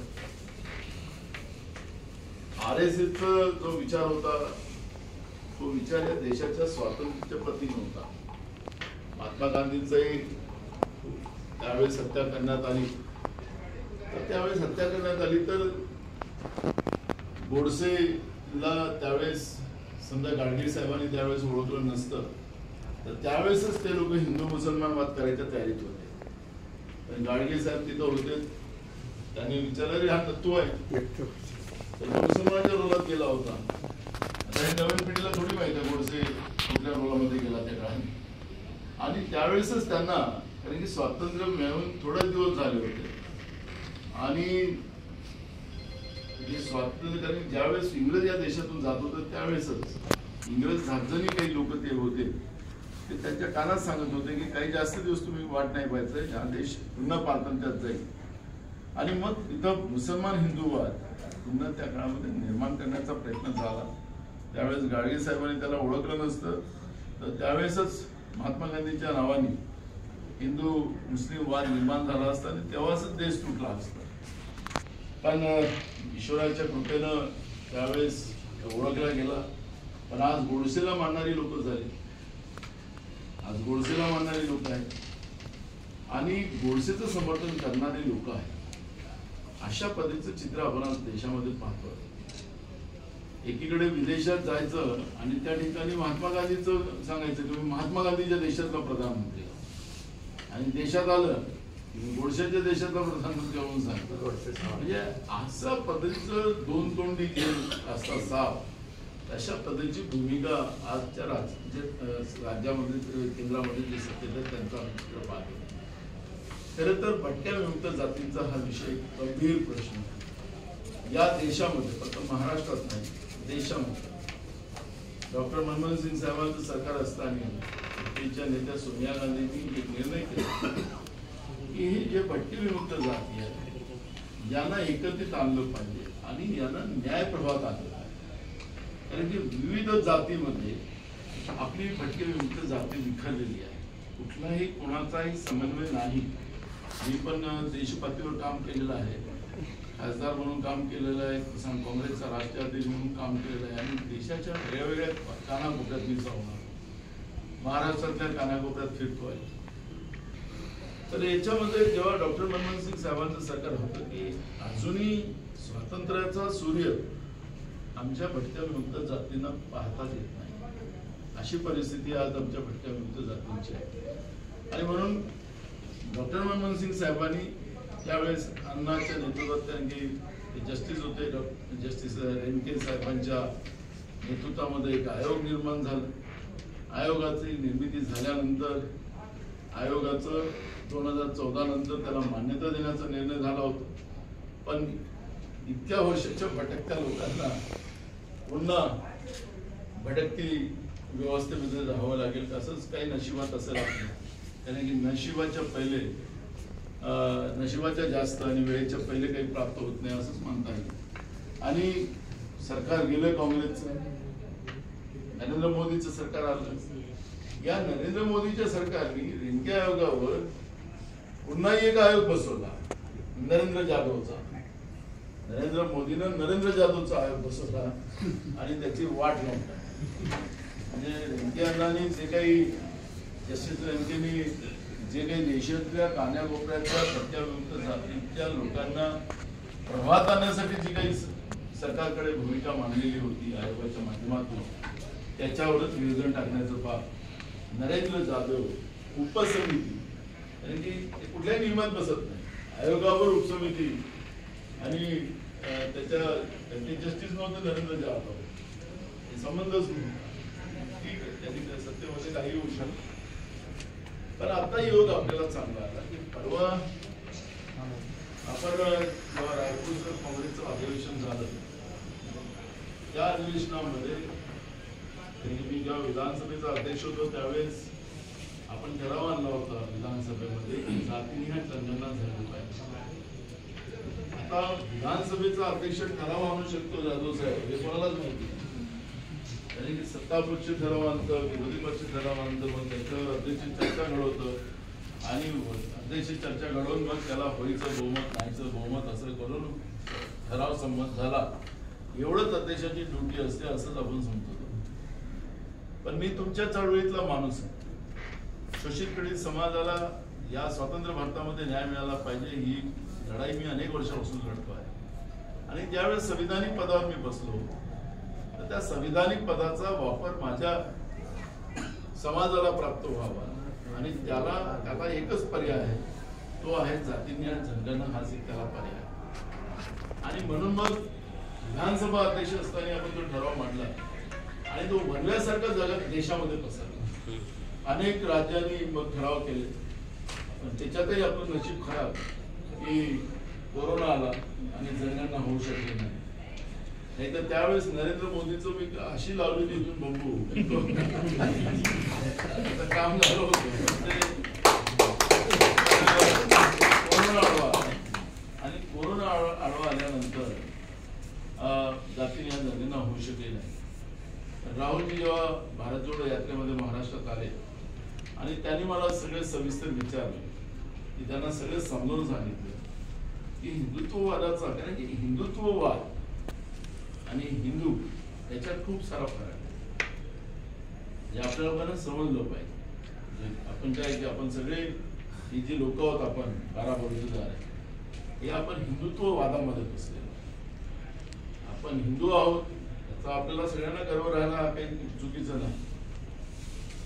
RSSचा जो विचार होता तो विचार या देशाच्या स्वातंत्र्याच्या प्रती नव्हता. महात्मा गांधींचंही त्यावेळेस हत्या करण्यात आली. तर त्यावेळेस हत्या करण्यात आली तर गोडसेला त्यावेळेस समजा गाडगीळ साहेबांनी त्यावेळेस ओळखलं नसतं तर त्यावेळेसच ते लोक हिंदू मुसलमान वाद करायच्या तयारीत होते. गाडगीळ साहेब तिथं होते, त्यांनी विचारलं रे हा तत्व आहे, मुसलमानाच्या रोलात गेला होता. आता हे नवीन पिढीला थोडी माहिती आहे गोडसे कुठल्या रोलामध्ये गेला त्या काळात. आणि त्यावेळेसच त्यांना, कारण की स्वातंत्र्य मिळवून थोडे दिवस झाले होते आणि स्वातंत्र्य, कारण ज्यावेळेस इंग्रज या देशातून जात होते त्यावेळेसच इंग्रज झाकजणी काही लोक ते होते ते त्यांच्या कानात सांगत होते की काही जास्त दिवस तुम्ही वाट नाही पाहायचं, हा देश पुन्हा पारतंत्र्यात जाईल. आणि मग इथं मुसलमान हिंदूवाद पुन्हा त्या काळामध्ये निर्माण करण्याचा प्रयत्न झाला. त्यावेळेस गाडगे साहेबांनी त्याला ओळखलं नसतं तर त्यावेळेसच महात्मा गांधीच्या नावाने हिंदू मुस्लिम वाद निर्माण झाला असता आणि तेव्हाच देश तुटला असता. पण ईश्वराच्या कृपेनं त्यावेळेस ओळखला गेला. पण आज गोडसेला मानणारी लोक झाली, आज गोडसेला मानणारी लोक आहेत आणि गोडसेचं समर्थन करणारी लोक आहेत. अशा पद्धतीचं चित्र आपण आज देशामध्ये पाहतोय. एकीकडे विदेशात जायचं आणि त्या ठिकाणी महात्मा गांधीचं सांगायचं की मी महात्मा गांधीच्या देशातला प्रधानमंत्री आहे. आणि देशात आलं गोडसेच्या देशातला प्रधानमंत्री म्हणून सांगतात. म्हणजे अशा पद्धतीचं दोन तोंडी असतात साप, अशा पद्धतीची भूमिका आजच्या राज्यामध्ये केंद्रामध्ये जे सत्तेत आहे त्यांचा चित्र पाहतो. खरं तर भटक्या विमुक्त जातींचा हा विषय गंभीर प्रश्न आहे. या देशामध्ये फक्त महाराष्ट्रात नाही, देशामध्ये डॉक्टर मनमोहन सिंग साहेबांचं सरकार असताना युपीच्या नेत्या सोनिया गांधींनी एक निर्णय केला की हे जे भटके विमुक्त जाती आहेत यांना एकत्रित आणलं पाहिजे आणि यांना न्याय प्रवाहात आणलं पाहिजे. कारण की विविध जातीमध्ये आपली भटके विमुक्त जाती विखरलेली आहे. कुठलाही कोणाचाही समन्वय नाही. मी पण देशपातळीवर काम केलेलं आहे, खासदार म्हणून काम केलेलं आहे, किसान काँग्रेसचा राष्ट्रीय अध्यक्ष म्हणून काम केलेलं आहे आणि देशाच्या वेगवेगळ्या कानाकोपऱ्यात मी जाऊन महाराष्ट्रातल्या कानाकोपऱ्यात फिरतोय. तर याच्यामध्ये जेव्हा डॉक्टर मनमोहन सिंग साहेबांचं सरकार होतं की अजूनही स्वातंत्र्याचा सूर्य आमच्या भटक्या विमुक्त जातींना पाहताच येत नाही, अशी परिस्थिती आज आमच्या भटक्या विमुक्त जातींची आहे. आणि म्हणून डॉक्टर मनमोहन सिंग साहेबांनी त्यावेळेस अण्णाच्या नेतृत्वात, कारण की जस्टिस होते जस्टिस रेणके साहेबांच्या नेतृत्वामध्ये एक आयोग निर्माण झाला. आयोगाची निर्मिती झाल्यानंतर आयोगाचं 2014 नंतर त्याला मान्यता देण्याचा निर्णय झाला होता. पण इतक्या वर्षाच्या भटकत्या लोकांना पुन्हा भटकती व्यवस्थेमध्ये राहावं लागेल, असंच काही नशिबात असेल आपलं. कारण की नशिबाच्या पहिले नशिबाच्या जास्त आणि वेळेच्या पहिले काही प्राप्त होत नाही असंच म्हणता येईल. आणि सरकार गेलं काँग्रेसचं, नरेंद्र मोदीचं सरकार आलं. या नरेंद्र मोदीच्या सरकारने रेणके आयोगावर पुन्हा एक आयोग बसवला, नरेंद्र जाधवचा. नरेंद्र मोदीनं नरेंद्र जाधवचा आयोग बसवला आणि त्याची वाट लावली. म्हणजे रेणके अण्णांनी जे काही जस्टिस रेणकेंनी जे काही देशातल्या कानाकोपऱ्यातल्या भटक्या विमुक्त जातीच्या लोकांना प्रवाहात आणण्यासाठी जी काही सरकारकडे भूमिका मांडलेली होती आयोगाच्या माध्यमातून, त्याच्यावरच विरजण टाकण्याचं पाप नरेंद्र जाधव उपसमिती, कारण की ते कुठल्याही नियमात बसत नाही, आयोगावर उपसमिती आणि त्यांचे जस्टिस नव्हते नरेंद्र जाधव, हे संबंधच नाही. ठीक आहे, त्यांनी सत्तेमध्ये काही होऊ शकत. पण आता योग आपल्याला चांगला आला की परवा आपण जेव्हा रायपूरचं काँग्रेसचं अधिवेशन झालं, त्या अधिवेशनामध्ये मी जेव्हा विधानसभेचा अध्यक्ष होतो त्यावेळेस आपण ठराव आणला होता विधानसभेमध्ये, जातीनिहाय जनगणना झाली पाहिजे. आता विधानसभेचा अध्यक्ष ठराव आणू शकतो जाधव साहेब हे कोणालाच माहिती, कारण की सत्तापक्ष ठराव आणतं, विरोधी पक्ष ठराव आणतं, मग त्याच्यावर अध्यक्ष चर्चा घडवतं आणि अध्यक्ष चर्चा घडवून मग त्याला होईचं बहुमत नाहीचं बहुमत असं करून ठराव संमत झाला. एवढंच अध्यक्षाची ड्युटी असते असंच आपण समजतो. पण मी तुमच्या चळवळीतला माणूस आहे. शोषित पीडित समाजाला या स्वातंत्र्य भारतामध्ये न्याय मिळाला पाहिजे ही लढाई मी अनेक वर्षापासून लढतो आहे. आणि ज्यावेळेस संविधानिक पदावर मी बसलो तर त्या संविधानिक पदाचा वापर माझ्या समाजाला प्राप्त व्हावा आणि त्याला एकच पर्याय आहे, तो आहे जातीनिहाय जनगणना, हाच एक त्याला पर्याय आहे. आणि म्हणून मग विधानसभा अध्यक्ष असताना आपण तो ठराव मांडला आणि तो बनव्यासारखा जगात देशामध्ये पसरला. अनेक राज्यांनी मग ठराव केले, पण त्याच्यातही आपलं नशीब खराब की कोरोना आला आणि जनगणना होऊ शकली नाही. नाही तर त्यावेळेस नरेंद्र मोदीचं मी अशी लावलेली इथून बंबू काम झालं होतं. कोरोना आडवा आणि कोरोना आडवा आल्यानंतर जातीनिहाय जनगणना होऊ शकली नाही. राहुलजी जेव्हा भारत जोडो यात्रेमध्ये महाराष्ट्रात आले आणि त्यांनी मला सगळे सविस्तर विचारले की त्यांना सगळे समजावून सांगितलं की हिंदुत्ववादाचा, कारण की हिंदुत्ववाद आणि हिंदू याच्यात खूप सारा फरक आहे. हे आपल्या लोकांना समजलं पाहिजे. आपण काय की आपण सगळे ही जी लोक आहोत, आपण 12 बलुतेदार आहे, हे आपण हिंदुत्ववादामध्ये बसलेलो. आपण हिंदू आहोत तर आपल्याला सगळ्यांना गर्व राहायला हा काही चुकीचं नाही.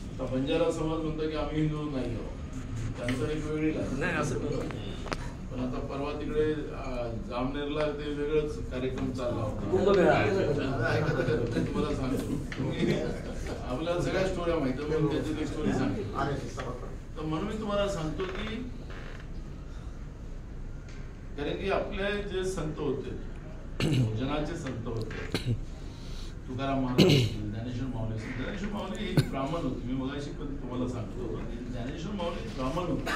आता बंजारा समाज म्हणतो की आम्ही हिंदू नाही आहोत, त्यांचं एक वेगळी नाही असं. पण आता परवा तिकडे जामनेरला ते वेगळंच कार्यक्रम चालला होता. ऐकत का तुम्हाला सांगतो, आपल्याला सगळ्या स्टोऱ्या माहिती, म्हणून त्याची एक स्टोरी सांगतो. तर म्हणून मी तुम्हाला सांगतो की कारण की आपले जे संत होते, भोजनाचे संत होते, तुकाराम महाराज, ज्ञानेश्वर माऊली. ज्ञानेश्वर माऊली ही ब्राह्मण होती. मी मगाशी पण तुम्हाला सांगतो, ज्ञानेश्वर माऊली ब्राह्मण होते,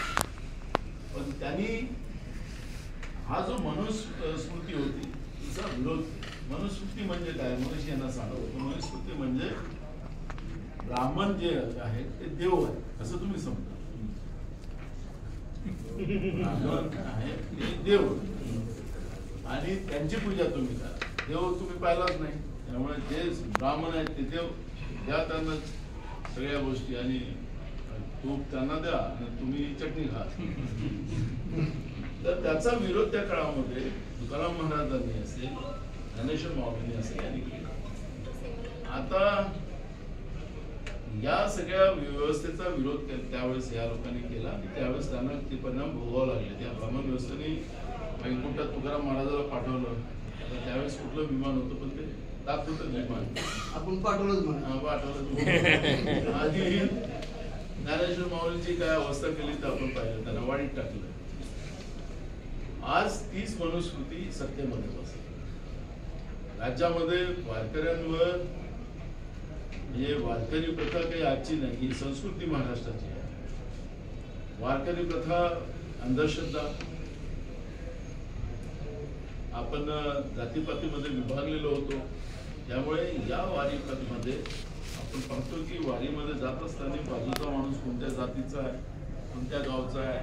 पण त्यांनी हा जो मनुस्मृती होती तिचा विरोध. मनुस्मृती म्हणजे काय, मनुष्य यांना सांगतो. मनुस्मृती म्हणजे ब्राह्मण जे आहेत ते देव आहे असं तुम्ही समजा. ब्राह्मण आहे ते देव आणि त्यांची पूजा तुम्ही करा. देव तुम्ही पाहिलाच नाही, त्यामुळे जे ब्राह्मण आहेत ते देव द्या त्यांना सगळ्या गोष्टी आणि तूप त्यांना द्या आणि तुम्ही चटणी खा. तर त्याचा विरोध त्या काळामध्ये तुकाराम महाराजांनी असेल, ज्ञानेश्वर माऊलींनी असेल यांनी केला. आता या सगळ्या व्यवस्थेचा विरोध त्यावेळेस या लोकांनी केला आणि त्यावेळेस त्यांना ते परिणाम भोगावे लागले. त्या ब्राह्मण व्यवस्थेने वैकुंठात तुकाराम महाराजाला पाठवलं. आता त्यावेळेस कुठलं विमान होतं, पण ते तात्पुरतं विमान आपण पाठवलंच म्हणा. पाठवलं. आधी ज्ञानेश्वर माऊलीची काय अवस्था केली तर आपण पाहिलं, त्यांना वाडीत टाकलं. आज तीच मनुस्मृती सत्तेमध्ये बसली. राज्यामध्ये वारकऱ्यांवर म्हणजे वारकरी प्रथा काही आजची नाही, ही संस्कृती महाराष्ट्राची आहे. वारकरी प्रथा अंधश्रद्धा, आपण जातीपातीमध्ये विभागलेलो होतो. त्यामुळे या वारीमध्ये आपण पाहतो की वारीमध्ये जात असताना बाजूचा माणूस कोणत्या जातीचा आहे, कोणत्या गावचा आहे,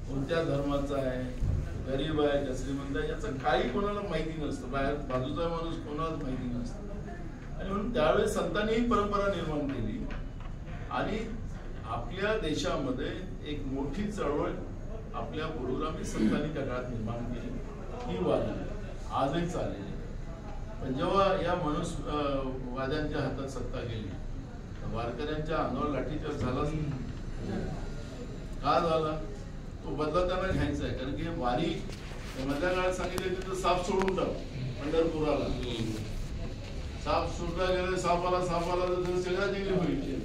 कोणत्या धर्माचा आहे, गरीब आहे का श्रीमंत आहे, याचं काही कोणाला माहिती नसतं. बाहेर बाजूचा माणूस कोणालाच माहिती नसतं. आणि म्हणून त्यावेळेस संतांनी ही परंपरा निर्माण केली आणि आपल्या देशामध्ये एक मोठी चळवळ आपल्या पुरोगामी संतांनी त्या काळात निर्माण केली. ही वारी आजही चाललेली. पण जेव्हा या वाद्यांच्या हातात सत्ता गेली, वारकऱ्यांच्या अंगावर लाठीचार्ज झालाच का झाला, तो बदला त्यांना घ्यायचा आहे. कारण की वारी मधल्या काळात सांगितलं तिथं साप सोडून टाक. पंढरपुराला साप सुटला गेला, सापाला तर सगळ्या जिंकली होईल.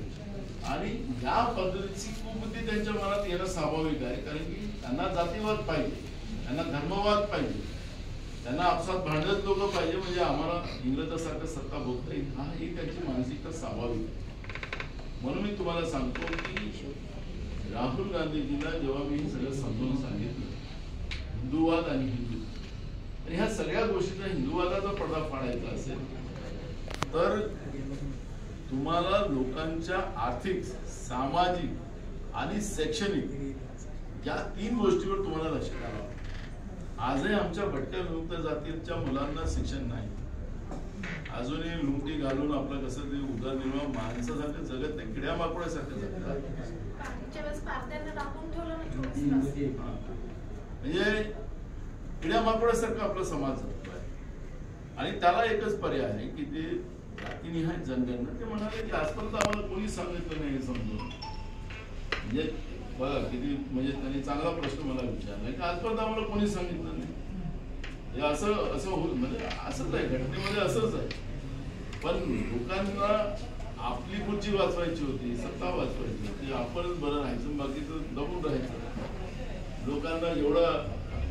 आणि या पद्धतीची कुबुद्धी त्यांच्या मनात येणं स्वाभाविक आहे. कारण की त्यांना जातीवाद पाहिजे, त्यांना धर्मवाद पाहिजे, त्यांना आपसात भांडत लोक पाहिजे, म्हणजे आम्हाला इंग्रजासारखं सत्ता भोगता येईल, हा ही त्यांची मानसिकता स्वाभाविक आहे. म्हणून मी तुम्हाला सांगतो की राहुल गांधीजींना जेव्हा मी सगळं समजून सांगितलं हिंदूवाद आणि हिंदू, आणि ह्या सगळ्या गोष्टीचा हिंदूवादाचा पडदा फाडायचा असेल तर तुम्हाला लोकांच्या आर्थिक, सामाजिक आणि शैक्षणिक या 3 गोष्टीवर तुम्हाला लक्ष द्यावं. आजही आमच्या भटक्या विमुक्त जातीच्या मुलांना शिक्षण नाही. अजूनही लुंटी घालून आपलं कसं ते उदरनिर्वाह माणसासारखं जगत नाही, किड्या माकोड्यासारखं जगतात. म्हणजे किड्या माकोड्यासारखं आपला समाज जगतो आहे. आणि त्याला एकच पर्याय आहे की ते जातीनिहाय जनगणना. ते म्हणाले की आजपर्यंत आम्हाला कोणी सांगितलं नाही हे समजून. म्हणजे बघा किती, म्हणजे त्यांनी चांगला प्रश्न मला विचारला की आजपर्यंत आम्हाला कोणी सांगितलं नाही. हे असं म्हणजे असंच आहे, घटनेमध्ये असंच आहे. पण लोकांना आपली खुर्ची वाचवायची होती, सत्ता वाचवायची होती, आपणच बरं राहायचं, बाकीचं दबून राहायचं. लोकांना जेवढं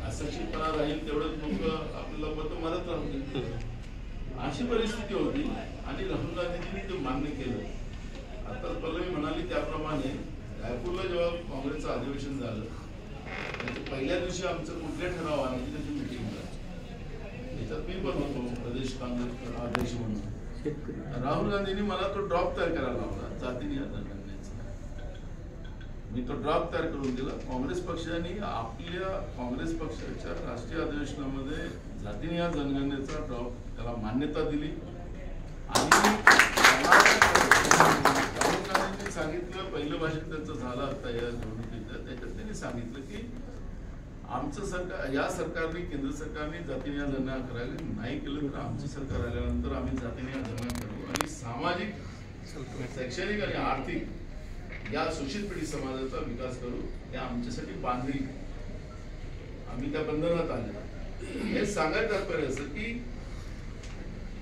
अशिक्षितपणा राहील तेवढंच लोक आपल्याला मत मारत राहतील, अशी परिस्थिती होती. आणि राहुल गांधीजींनी ते मान्य केलं. आता पल्लवी म्हणाली त्याप्रमाणे रायपूरला जेव्हा काँग्रेसचं अधिवेशन झालं त्याच्या पहिल्या दिवशी आमचं कुठल्या ठराव आणायची त्याची मिटिंग झाली. त्याच्यात मी पण होतो प्रदेश काँग्रेस अध्यक्ष म्हणून. राहुल गांधींनी मला तो ड्रॉप तयार करायला लावला जातीनिहाय जनगणनेचा. मी तो ड्रॉप तयार करून दिला. काँग्रेस पक्षाने आपल्या काँग्रेस पक्षाच्या राष्ट्रीय अधिवेशनामध्ये जातीनिहाय जनगणनेचा ड्रॉप त्याला मान्यता दिली. आणि राहुल गांधींनी सांगितलं, पहिलं भाषण त्यांचं झालं आता या निवडणुकीचं, त्याच्यात त्यांनी सांगितलं की आमचं सरकार, या सरकारने, केंद्र सरकारने जातीने गणना करायला नाही केलं तर आमचं सरकार आल्यानंतर आम्ही जातीने गणना करू आणि सामाजिक, शैक्षणिक आणि आर्थिक या शोषित पिढी समाजाचा विकास करू. हे आमच्यासाठी बांधील, आम्ही त्या बंधनात आले. हे सांगायचं तात्पर्य असं की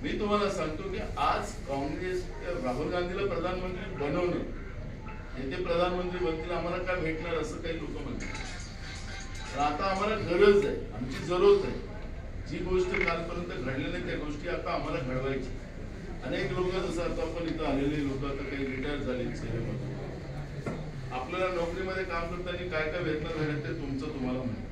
मी तुम्हाला सांगतो की आज काँग्रेस राहुल गांधीला प्रधानमंत्री बनवणं, ते प्रधानमंत्री बनतील आम्हाला काय भेटणार असं काही लोक म्हणतात. तर आता आम्हाला गरज आहे, आमची जरूरत आहे. जी गोष्ट कालपर्यंत घडल्या नाही त्या गोष्टी आता आम्हाला घडवायची. अनेक लोक जसं आता आपण इथं आलेले लोक आता काही रिटायर झाले सेवेमध्ये, आपल्याला नोकरीमध्ये काम करताना काय काय वेदना झाल्या ते तुमचं तुम्हाला माहिती.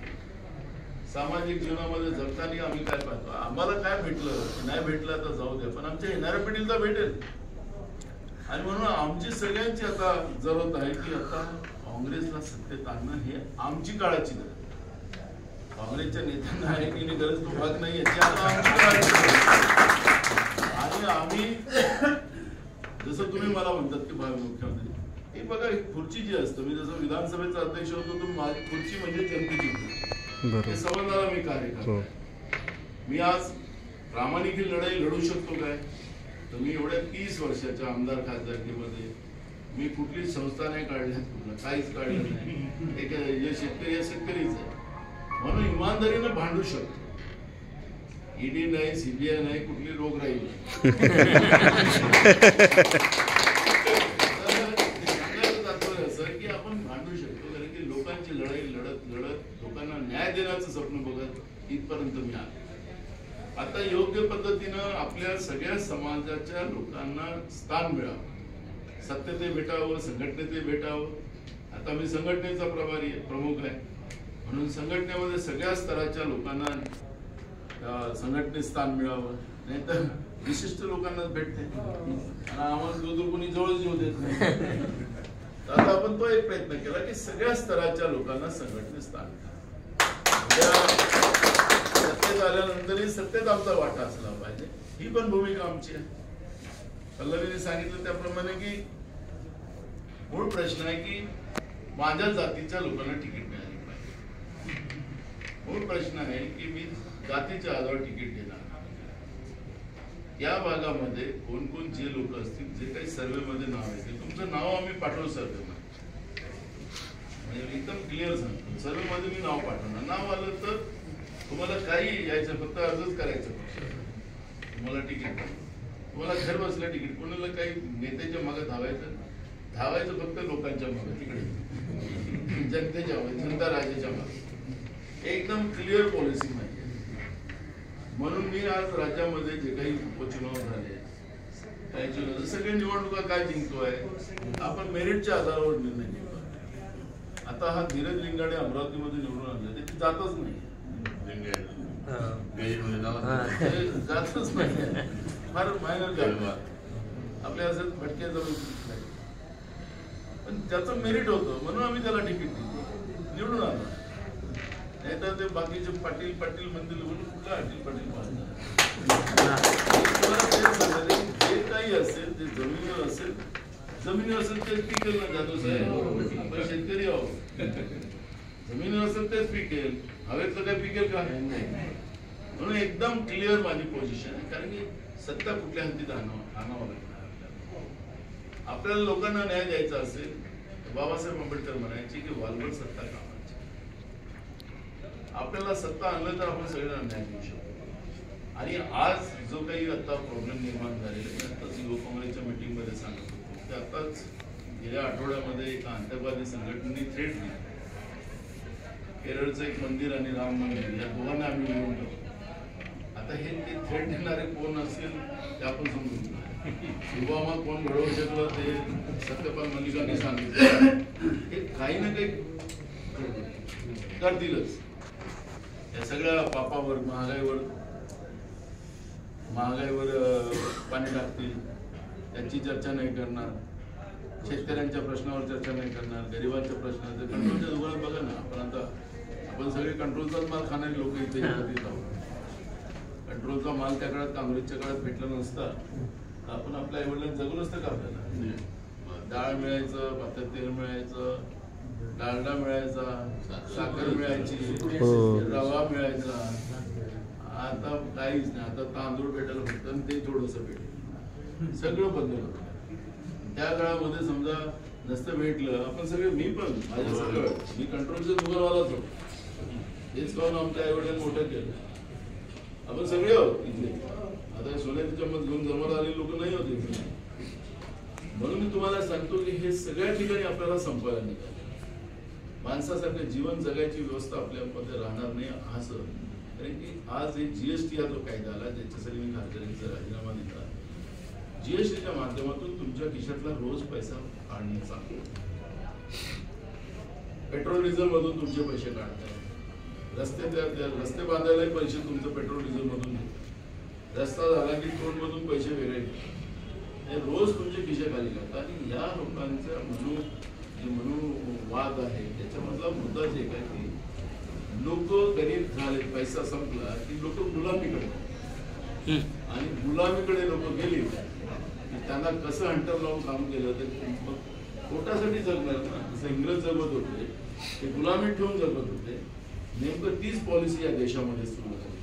सामाजिक जीवनामध्ये जगताना आम्ही काय पाहतो, आम्हाला काय भेटलं नाही भेटलं तर जाऊ द्या, पण आमच्या येणाऱ्या पिढीला भेटेल. आणि म्हणून आमची सगळ्यांची आता जरूरत आहे की आता काँग्रेसला सत्तेत आणणं हे आमची काळाची गरज. काँग्रेसच्या नेत्यांना आहे की नाही गरज तो भाग नाही याची आता आमची काळाची. आणि आम्ही जसं तुम्ही मला म्हणतात की भावी मुख्यमंत्री, हे बघा खुर्ची जी असतं, मी जसं विधानसभेचा अध्यक्ष होतो तर माझी खुर्ची म्हणजे जनतेची खुर्ची, हे समजणारा मी कार्य करतो. मी आज प्रामाणिक ही लढाई लढू शकतो काय, तर मी एवढ्या 30 वर्षाच्या आमदार खासदारकीमध्ये मी कुठलीच संस्था नाही काढल्या, काहीच काढलं नाही. जे शेतकरी आहे शेतकरीच आहे म्हणून इमानदारीनं भांडू शकतो. ईडी नाही, सीबीआय नाही, कुठली रोगराई नाही. तात्पर्य असं की आपण भांडू शकतो, कारण की लोकांची लढाई लढत लढत लोकांना न्याय देण्याचं स्वप्न बघत इथपर्यंत मी आलो. आता योग्य पद्धतीनं आपल्या सगळ्या समाजाच्या लोकांना स्थान मिळावं, सत्तेत भेटावं, संघटनेत भेटावं. आता मी संघटनेचा प्रमुख आहे म्हणून संघटनेमध्ये सगळ्या स्तराच्या लोकांना संघटनेत स्थान मिळावं, नाही तर विशिष्ट लोकांनाच भेटते आणि आम्हाला जो कोणी जवळच येऊ देत नाही. आता आपण तो एक प्रयत्न केला की सगळ्या स्तराच्या लोकांना संघटनेत स्थान सत्तेत आल्यानंतरही सत्तेत आमचा वाटा असला पाहिजे, ही पण भूमिका आमची आहे. पल्लवीने सांगितलं त्याप्रमाणे की मूळ प्रश्न आहे की माझ्या जातीच्या लोकांना तिकीट मिळाली पाहिजे. मूळ प्रश्न आहे की मी जातीच्या आधारावर तिकीट देणार. या भागामध्ये कोण कोण जे लोक असतील, जे काही सर्वे मध्ये नाव येते, तुमचं नाव आम्ही पाठवू सर्वे मध्ये, म्हणजे एकदम क्लिअर सांगतो. सर्वे मध्ये मी नाव पाठवणार. नाव आलं तर तुम्हाला काही यायचं, फक्त अर्जच करायचं. तुम्हाला तिकीट, तुम्हाला घर बसल्या तिकीट, कोणाला काही नेत्याच्या मागे धावायचं फक्त लोकांच्या मागे, तिकडे जनतेच्या मागे, जनता राजाच्या मागे. एकदम क्लिअर पॉलिसी माहिती. म्हणून मी आज राज्यामध्ये जे काही उपचुनाव झाले, काही सगळे निवडणुका काय जिंकतोय आपण मेरिटच्या आधारावर निर्णय घेतो. आता हा धीरज लिंगाडे अमरावतीमध्ये निवडून आणले, ते जातच नाही, जातच नाही, फार मायनर झालं आपल्या असं फटके जवळ, पण त्याचं मेरिट होतं म्हणून आम्ही त्याला तिकीट दिली, निवडून आलो. नाही तर ते बाकीचे पाटील पाटील म्हणतील म्हणून कुठला पाटील पाटील जे काही असेल, जे जमिनीवर असेल, जमिनीवर असेल तेच पिकेल ना जाधव साहेब, आपण शेतकरी आहोत. जमिनीवर असेल तेच पिकेल, हवेतलं काय पिकेल का नाही. म्हणून एकदम क्लिअर माझी पोझिशन आहे, कारण की सत्ता कुठल्या हद्दीत आणावं लागणार. आपल्याला लोकांना न्याय द्यायचा असेल, बाबासाहेब आंबेडकर म्हणायचे की वालवड सत्ता कामाची. आपल्याला सत्ता आणलं तर आपण सगळ्यांना न्याय देऊ शकतो. आणि आज जो काही आता प्रॉब्लेम निर्माण झालेला आहे, आताच युवक काँग्रेसच्या मीटिंग मध्ये सांगत होतो की आताच गेल्या आठवड्यामध्ये एका आतंकवादी संघटनेने थ्रेट दिली. केरळचं एक मंदिर आणि राम मंदिर या दोघांना आम्ही मिळवून टाकू. आता हे ते थ्रेट देणारे कोण असेल ते आपण समजून घेऊ. पुलवामा कोण घडवू शकलं ते सत्यपाल मलिकांनी सांगितलं. हे काही ना काही करतीलच. या सगळ्या पापावर, महागाईवर पाणी टाकतील, त्याची चर्चा नाही करणार, शेतकऱ्यांच्या प्रश्नावर चर्चा नाही करणार, गरिबांच्या प्रश्नावर. कंट्रोलच्या दुकानात बघा ना, आपण सगळे कंट्रोलचाच माल खाणारे लोक इथे आहोत. कंट्रोलचा माल त्या काळात, काँग्रेसच्या काळात भेटला नसता, आपण आपल्या आईवडिलांना जगू नसतं का. आपल्याला डाळ मिळायचं, भातात तेल मिळायचं, डालडा मिळायचा, साखर मिळायची, रवा मिळायचा. आता काहीच नाही. आता तांदूळ भेटायला फक्त आणि ते थोडंसं भेटेल. सगळं बदल होतं. त्या काळामध्ये समजा नसतं भेटलं, आपण सगळे, मी पण माझ्या सगळं, मी कंट्रोलचं दुकानवालाच होतो. हेच करून आमच्या आईवडिलांनी मोठं केलं. आपण सगळे आहोत इथे. आता सोन्याची चम्मच घेऊन जमा आलेली लोक नाही होते. म्हणून मी तुम्हाला सांगतो की हे सगळ्या ठिकाणी आपल्याला संपवायला निघालं. माणसासारखं जीवन जगायची व्यवस्था आपल्यामध्ये राहणार नाही असं. कारण की आज एक जीएसटी हा जो कायदा आला त्याच्यासाठी मी खासदारीचा राजीनामा दिला. जीएसटीच्या माध्यमातून तुमच्या खिशातला रोज पैसा काढणे चालू. पेट्रोल डिझेल मधून तुमचे पैसे काढताय. रस्ते बांधायलाही पैसे तुमचं पेट्रोल डिझेल मधून घेतात. रस्ता झाला की टोल मधून पैसे वेगळे घेतात. हे रोज तुमचे खिशे खाली करतात. आणि या लोकांचा वाद आहे त्याच्यामधला मुद्दा जे काय की लोक गरीब झाले, पैसा संपला की लोक गुलामीकडे, आणि गुलामीकडे लोक गेली त्यांना कसं हंटर लावून काम केलं तर मग पोटासाठी जगणार ना. जसं इंग्रज जगत होते ते गुलामी ठेवून जगत होते. नेमकं तीच पॉलिसी या देशामध्ये सुरू झाली.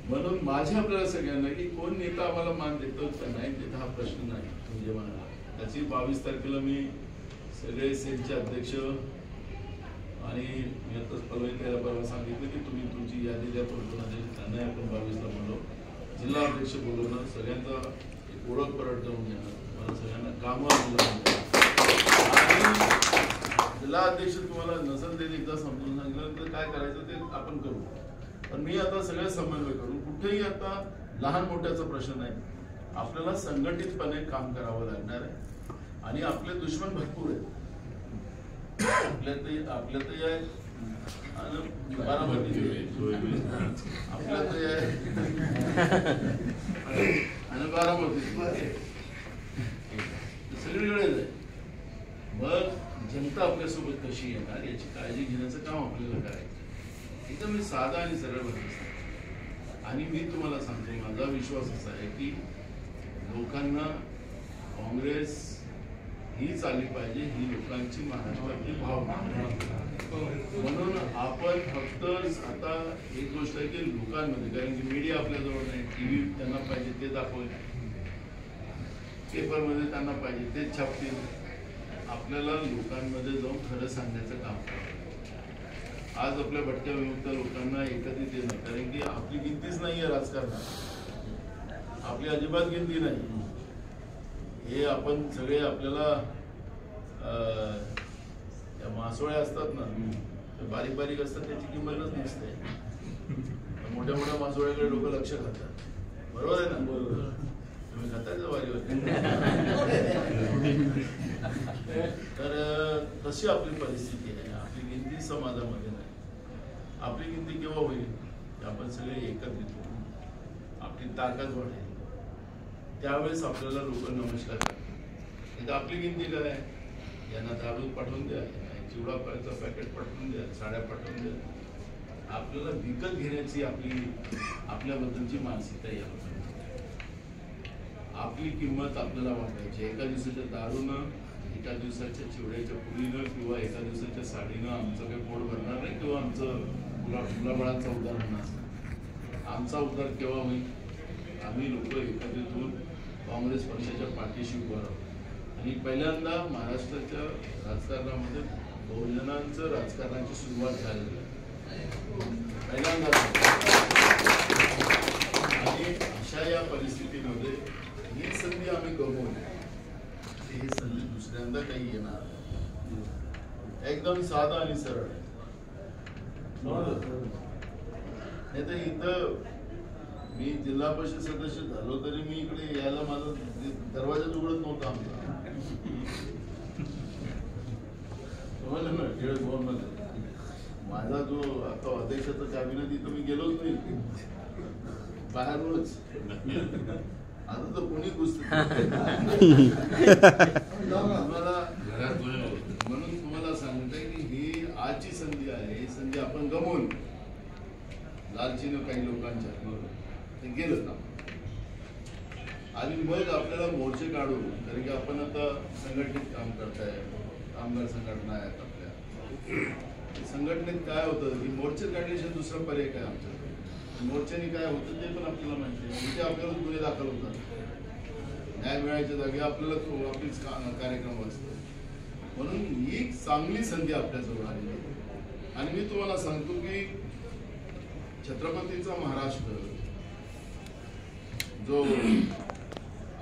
म्हणून माझ्या आपल्याला सगळ्यांना की कोण नेता आम्हाला मान देतो का नाही देत हा प्रश्न नाही. म्हणजे म्हणाला त्याची 22 तारखेला मी सगळे सेलचे अध्यक्ष आणि मी आताच पलवईला परवा सांगितलं की तुम्ही तुमची यादी द्या कोणकोणाची. त्यांनाही आपण 22ला बोललो. जिल्हा अध्यक्ष बोलवणार, सगळ्यांचा एक ओळख परत करून घेणार, मला सगळ्यांना कामावर. आणि जिल्हा अध्यक्ष तुम्हाला नसेल ते एकदा समजून सांगितलं तर काय करायचं ते आपण करू. पण मी आता सगळ्या समन्वय करून कुठेही आता लहान मोठ्याचा प्रश्न नाही. आपल्याला संघटितपणे काम करावं लागणार आहे. आणि आपले दुश्मन भरपूर आहेत. आपल्या तर आहे बारामती, आपल्या तर आणि बारामती सगळीकडेच आहे. मग जनता आपल्यासोबत कशी येणार याची काळजी घेण्याचं काम आपल्याला करायचं. एकदम साधा आणि सरळ बनत. आणि मी तुम्हाला सांगतो माझा विश्वास असा आहे की लोकांना काँग्रेस हीच आली पाहिजे, ही लोकांची महाराष्ट्रातली भावना. म्हणून आपण फक्त आता एक गोष्ट आहे की लोकांमध्ये, कारण की मीडिया आपल्याजवळ नाही, टीव्ही त्यांना पाहिजे ते दाखवेल, पेपरमध्ये त्यांना पाहिजे तेच छापतील. आपल्याला लोकांमध्ये जाऊन खरं सांगण्याचं काम करावं. आज आपल्या भटक्या विमुक्त लोकांना एकत्रित येणं, कारण की आपली गिनतीच नाहीये राजकारणात, आपली अजिबात गिनती नाही. हे आपण सगळे आपल्याला त्या मासोळ्या असतात ना, बारीक बारीक असतात त्याची किंमतच नसते. मोठ्या मोठ्या मासोळ्याकडे लोक लक्ष घालतात. बरोबर आहे ना? तुम्ही खातायचं वारीवर. तर तशी आपली परिस्थिती आहे. आपली गिनती समाजामध्ये नाही. आपली गिनती केव्हा होईल की आपण सगळे एकत्रित होऊ, आपली ताकद वाढेल, त्यावेळेस आपल्याला लोक नमस्कार करतात. आपली गिनती काय आहे, यांना दारू पाठवून द्या, चिवडा पॅकेट पाठवून द्या, साड्या पाठवून द्या. आपल्याला विकत घेण्याची आपल्याबद्दलची मानसिकता यायला पाहिजे. आपली किंमत आपल्याला वाटायची. एका दिवसाच्या दारूनं, एका दिवसाच्या चिवड्याच्या पुरीनं किंवा एका दिवसाच्या साडीनं आमचं काही पोट भरणार नाही किंवा आमचं मुलाबाळांचा उद्धार होणार. आमचा उद्धार केव्हा होईल? आम्ही लोक एकत्रित होऊन काँग्रेस पक्षाच्या पाठीशी उभं राहू. आणि पहिल्यांदा महाराष्ट्राच्या राजकारणामध्ये बहुजनांचं राजकारणाची सुरुवात झालेली आहे पहिल्यांदा. आणि अशा या परिस्थितीमध्ये ही संधी आम्ही गमावली. ही संधी दुसऱ्यांदा काही येणार. एकदम साधा आणि सरळ. नाही तर इथं मी जिल्हा परिषद सदस्य झालो तरी मी इकडे यायला माझा दरवाजा उघडत नव्हता आमचा. समजलं ना? टिळक भवन मध्ये माझा जो आता अध्यक्षाचा कॅबिनेट तिथं मी गेलोच नाही बाहेरूनच. आता तर कोणी तुम्हाला म्हणून तुम्हाला सांगतोय की ही आजची संधी आहे. ही संधी आपण गमवून लालचीनं काही लोकांच्या ते गेलं ना. आणि मग आपल्याला मोर्चे काढून, कारण की आपण आता संघटित काम करताय, कामगार संघटना आहेत आपल्या, संघटनेत काय होतं की मोर्चे काढल्याशिवाय दुसरा पर्याय काय आमच्याकडे. मोर्चाने काय होतं ते पण आपल्याला माहिती आहे. तिथे आपल्याला गुन्हे दाखल होतात, न्याय मिळायच्या जागी आपल्याला आपलीच कार्यक्रम असतो. म्हणून ही चांगली संधी आपल्याजवळ आली आहे. आणि मी तुम्हाला सांगतो की छत्रपतीचा महाराष्ट्र जो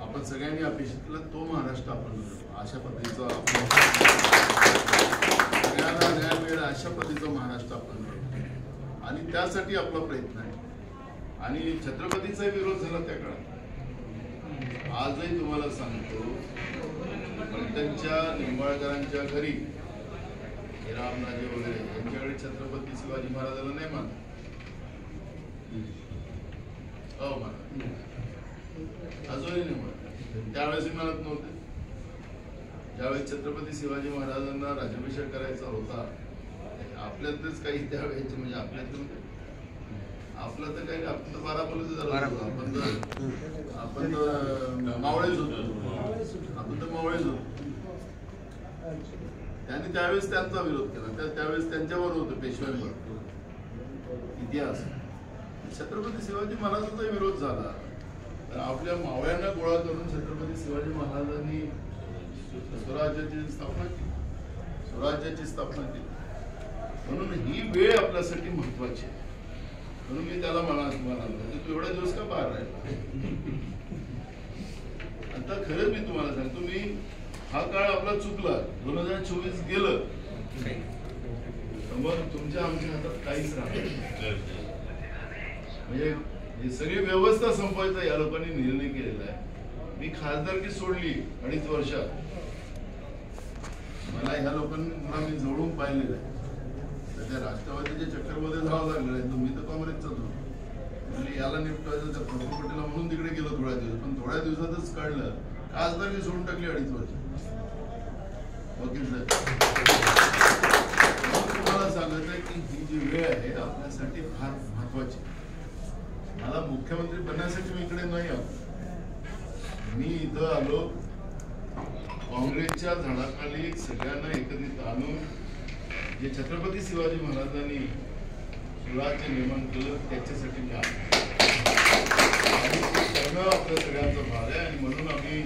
आपण सगळ्यांनी अपेक्षित केला तो महाराष्ट्र आपण अशा पद्धतीचा सगळ्यांना न्याय मिळेल अशा पद्धतीचा महाराष्ट्र आपण आणि त्यासाठी आपला प्रयत्न आहे. आणि छत्रपतीचा विरोध झाला त्या काळात. आजही तुम्हाला सांगतो फलटणच्या निंबाळकरांच्या घरी रामराजे वगैरे यांच्याकडे छत्रपती शिवाजी महाराजांना नाही मानत. अजूनही नाही म्हणत. त्यावेळेस म्हणत नव्हते. ज्यावेळेस छत्रपती शिवाजी महाराजांना राज्याभिषेक करायचा होता आपल्यातच काही त्यावेळेचे म्हणजे आपल्यातून आपलं तर काही आपण तर बारापल्लीच झालं आपण तर मावळेच होतो. आपण तर मावळेच होतो. त्यांनी त्यावेळेस त्यांचा विरोध केला. त्यावेळेस त्यांच्यावर होतं पेशव्यांवर इतिहास. छत्रपती शिवाजी महाराजांचा विरोध झाला तर आपल्या मावळ्यांना गोळा करून छत्रपती शिवाजी महाराजांनी स्वराज्याची स्थापना केली. स्वराज्याची स्थापना केली. म्हणून ही वेळ आपल्यासाठी महत्वाची आहे. म्हणून मी त्याला म्हणालो तू एवढा दिवस का बाहेर राहिला. आता खरंच मी तुम्हाला सांगतो मी हा काळ आपला चुकला. 2024 गेलं मग तुमच्या आमच्या हातात काहीच राहणार. म्हणजे सगळी व्यवस्था संपवायचा या लोकांनी निर्णय केलेला आहे. मी खासदारकी सोडली 2.5 वर्षात. मला ह्या लोकांना मी जवळून पाहिलेलं आहे. तर त्या राष्ट्रवादीच्या चक्करमध्ये जावं लागलेलं आहे. तुम्ही तर काँग्रेसचाच होतो. म्हणजे याला निपटायचं त्या प्रफुल्ल पटेलला म्हणून तिकडे गेलो थोड्या दिवस. पण थोड्या दिवसातच कळलं खासदारकी सोडून टाकली 2.5 वर्ष. वकील साहेब तुम्हाला सांगत आहे की ही जी वेळ आहे आपल्यासाठी फार महत्वाची. मला मुख्यमंत्री बनण्यासाठी मी इकडे नाही आलो. मी इथं आलो काँग्रेसच्या झाडाखाली सगळ्यांना एकत्रित आणून जे छत्रपती शिवाजी महाराजांनी स्वराज्य निर्माण केलं त्याच्यासाठी मी आलो. आणि करणं आपल्या सगळ्यांचा भाग आहे. आणि म्हणून आम्ही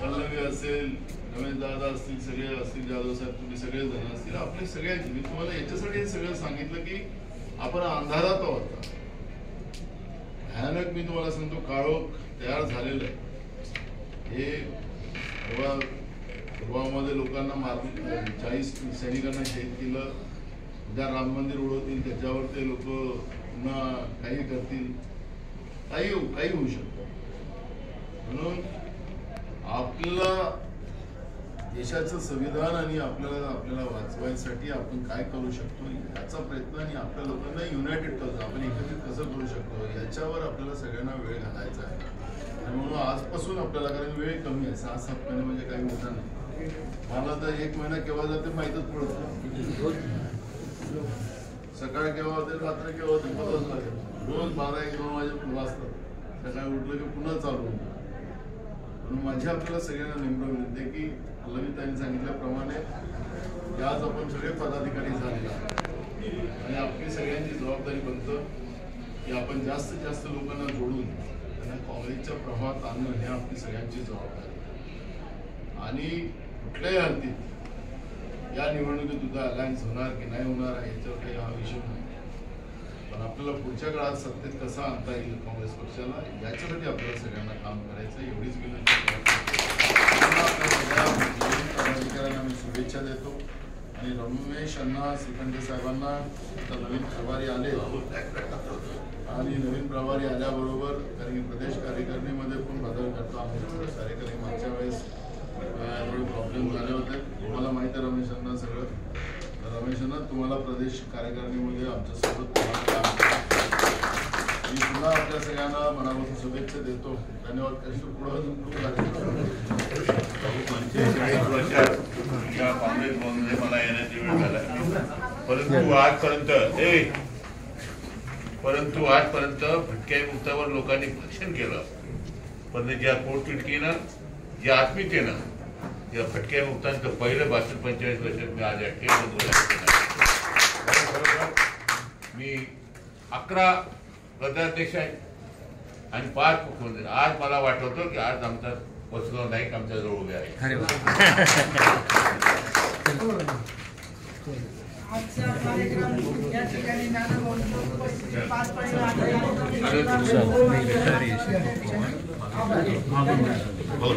पल्लवी असेल रमेश दादा असतील सगळे असतील जाधव साहेब तुम्ही सगळे जण असतील आपले सगळ्यांची मी तुम्हाला याच्यासाठी हे सगळं सांगितलं की आपण अंधारात आहोत. भयानक मी तुम्हाला सांगतो काळोख तयार झालेलं आहे. हे गोवामध्ये लोकांना मारून 40 सैनिकांना शहीद केलं. उद्या राम मंदिर उडवतील त्याच्यावर ते लोक पुन्हा काही करतील. काही होऊ शकतं. म्हणून आपल्याला देशाचं संविधान आणि आपल्याला वाचवायसाठी आपण काय करू शकतो याचा प्रयत्न आणि आपल्या लोकांना युनायटेड कसं आपण एकत्रित कसं करू शकतो याच्यावर आपल्याला सगळ्यांना वेळ घालायचा आहे. आणि म्हणून आजपासून आपल्याला कारण वेळ कमी आहे. 6-7 महिने म्हणजे काही मोठा नाही. मला तर 1 महिना केव्हा जाते माहीतच पडत नाही. सकाळी केव्हा होते रात्री केव्हा होते पतच लागेल. रोज 12-1-2 वाजे वाजतात. सकाळी उठलं की पुन्हा चालू होतं. म्हणून माझी आपल्याला सगळ्यांना नेमकं विनंती आहे की ललितांनी सांगितल्याप्रमाणे आज आपण सगळे पदाधिकारी झालेले आहोत आणि आपली सगळ्यांची जबाबदारी बनतं की आपण जास्तीत जास्त लोकांना जोडून त्यांना काँग्रेसच्या प्रवाहात आणणं हे आपली सगळ्यांची जबाबदारी. आणि कुठल्याही अर्थीत या निवडणुकीत सुद्धा अलायन्स होणार की नाही होणार याच्यावर काही हा विषय नाही. पण आपल्याला पुढच्या काळात सत्तेत कसा आणता येईल काँग्रेस पक्षाला याच्यासाठी आपल्याला सगळ्यांना काम करायचं एवढीच विनंती आपल्या सगळ्या पदाधिकाऱ्यांना मी शुभेच्छा देतो. आणि रमेश अण्णा श्रीखंडे साहेबांना आता नवीन प्रभारी आले आणि नवीन प्रभारी आल्याबरोबर कारण की प्रदेश कार्यकारिणीमध्ये पण बदल करतो. आम्ही कार्यकारी मागच्या वेळेस थोडे प्रॉब्लेम झाले होते. तुम्हाला माहिती आहे रमेश अण्णा सगळं. रमेश अण्णा तुम्हाला प्रदेश कार्यकारिणीमध्ये आमच्यासोबत मी पुन्हा आपल्या सगळ्यांना मनापासून शुभेच्छा देतो. धन्यवाद. कशी काँग्रेसमध्ये मला येण्याची वेळ झाला. परंतु आजपर्यंत भटक्या मुक्तावर लोकांनी भाषण केलं. पण ज्या पोटतिडकीनं ज्या आत्मीयतेनं या भटक्या मुक्तांचं पहिलं भाषण 45 वर्षात मी आज या मी 11 प्रदेशाध्यक्ष आहेत आणि 5 मुख्यमंत्री. आज मला वाटवतो की आज आमचा वसुराव नाईक आमच्या जवळ उभे आहे. आजचा कार्यक्रम या ठिकाणी नानाभाऊंच्या उपस्थितीत पार पडला. हो.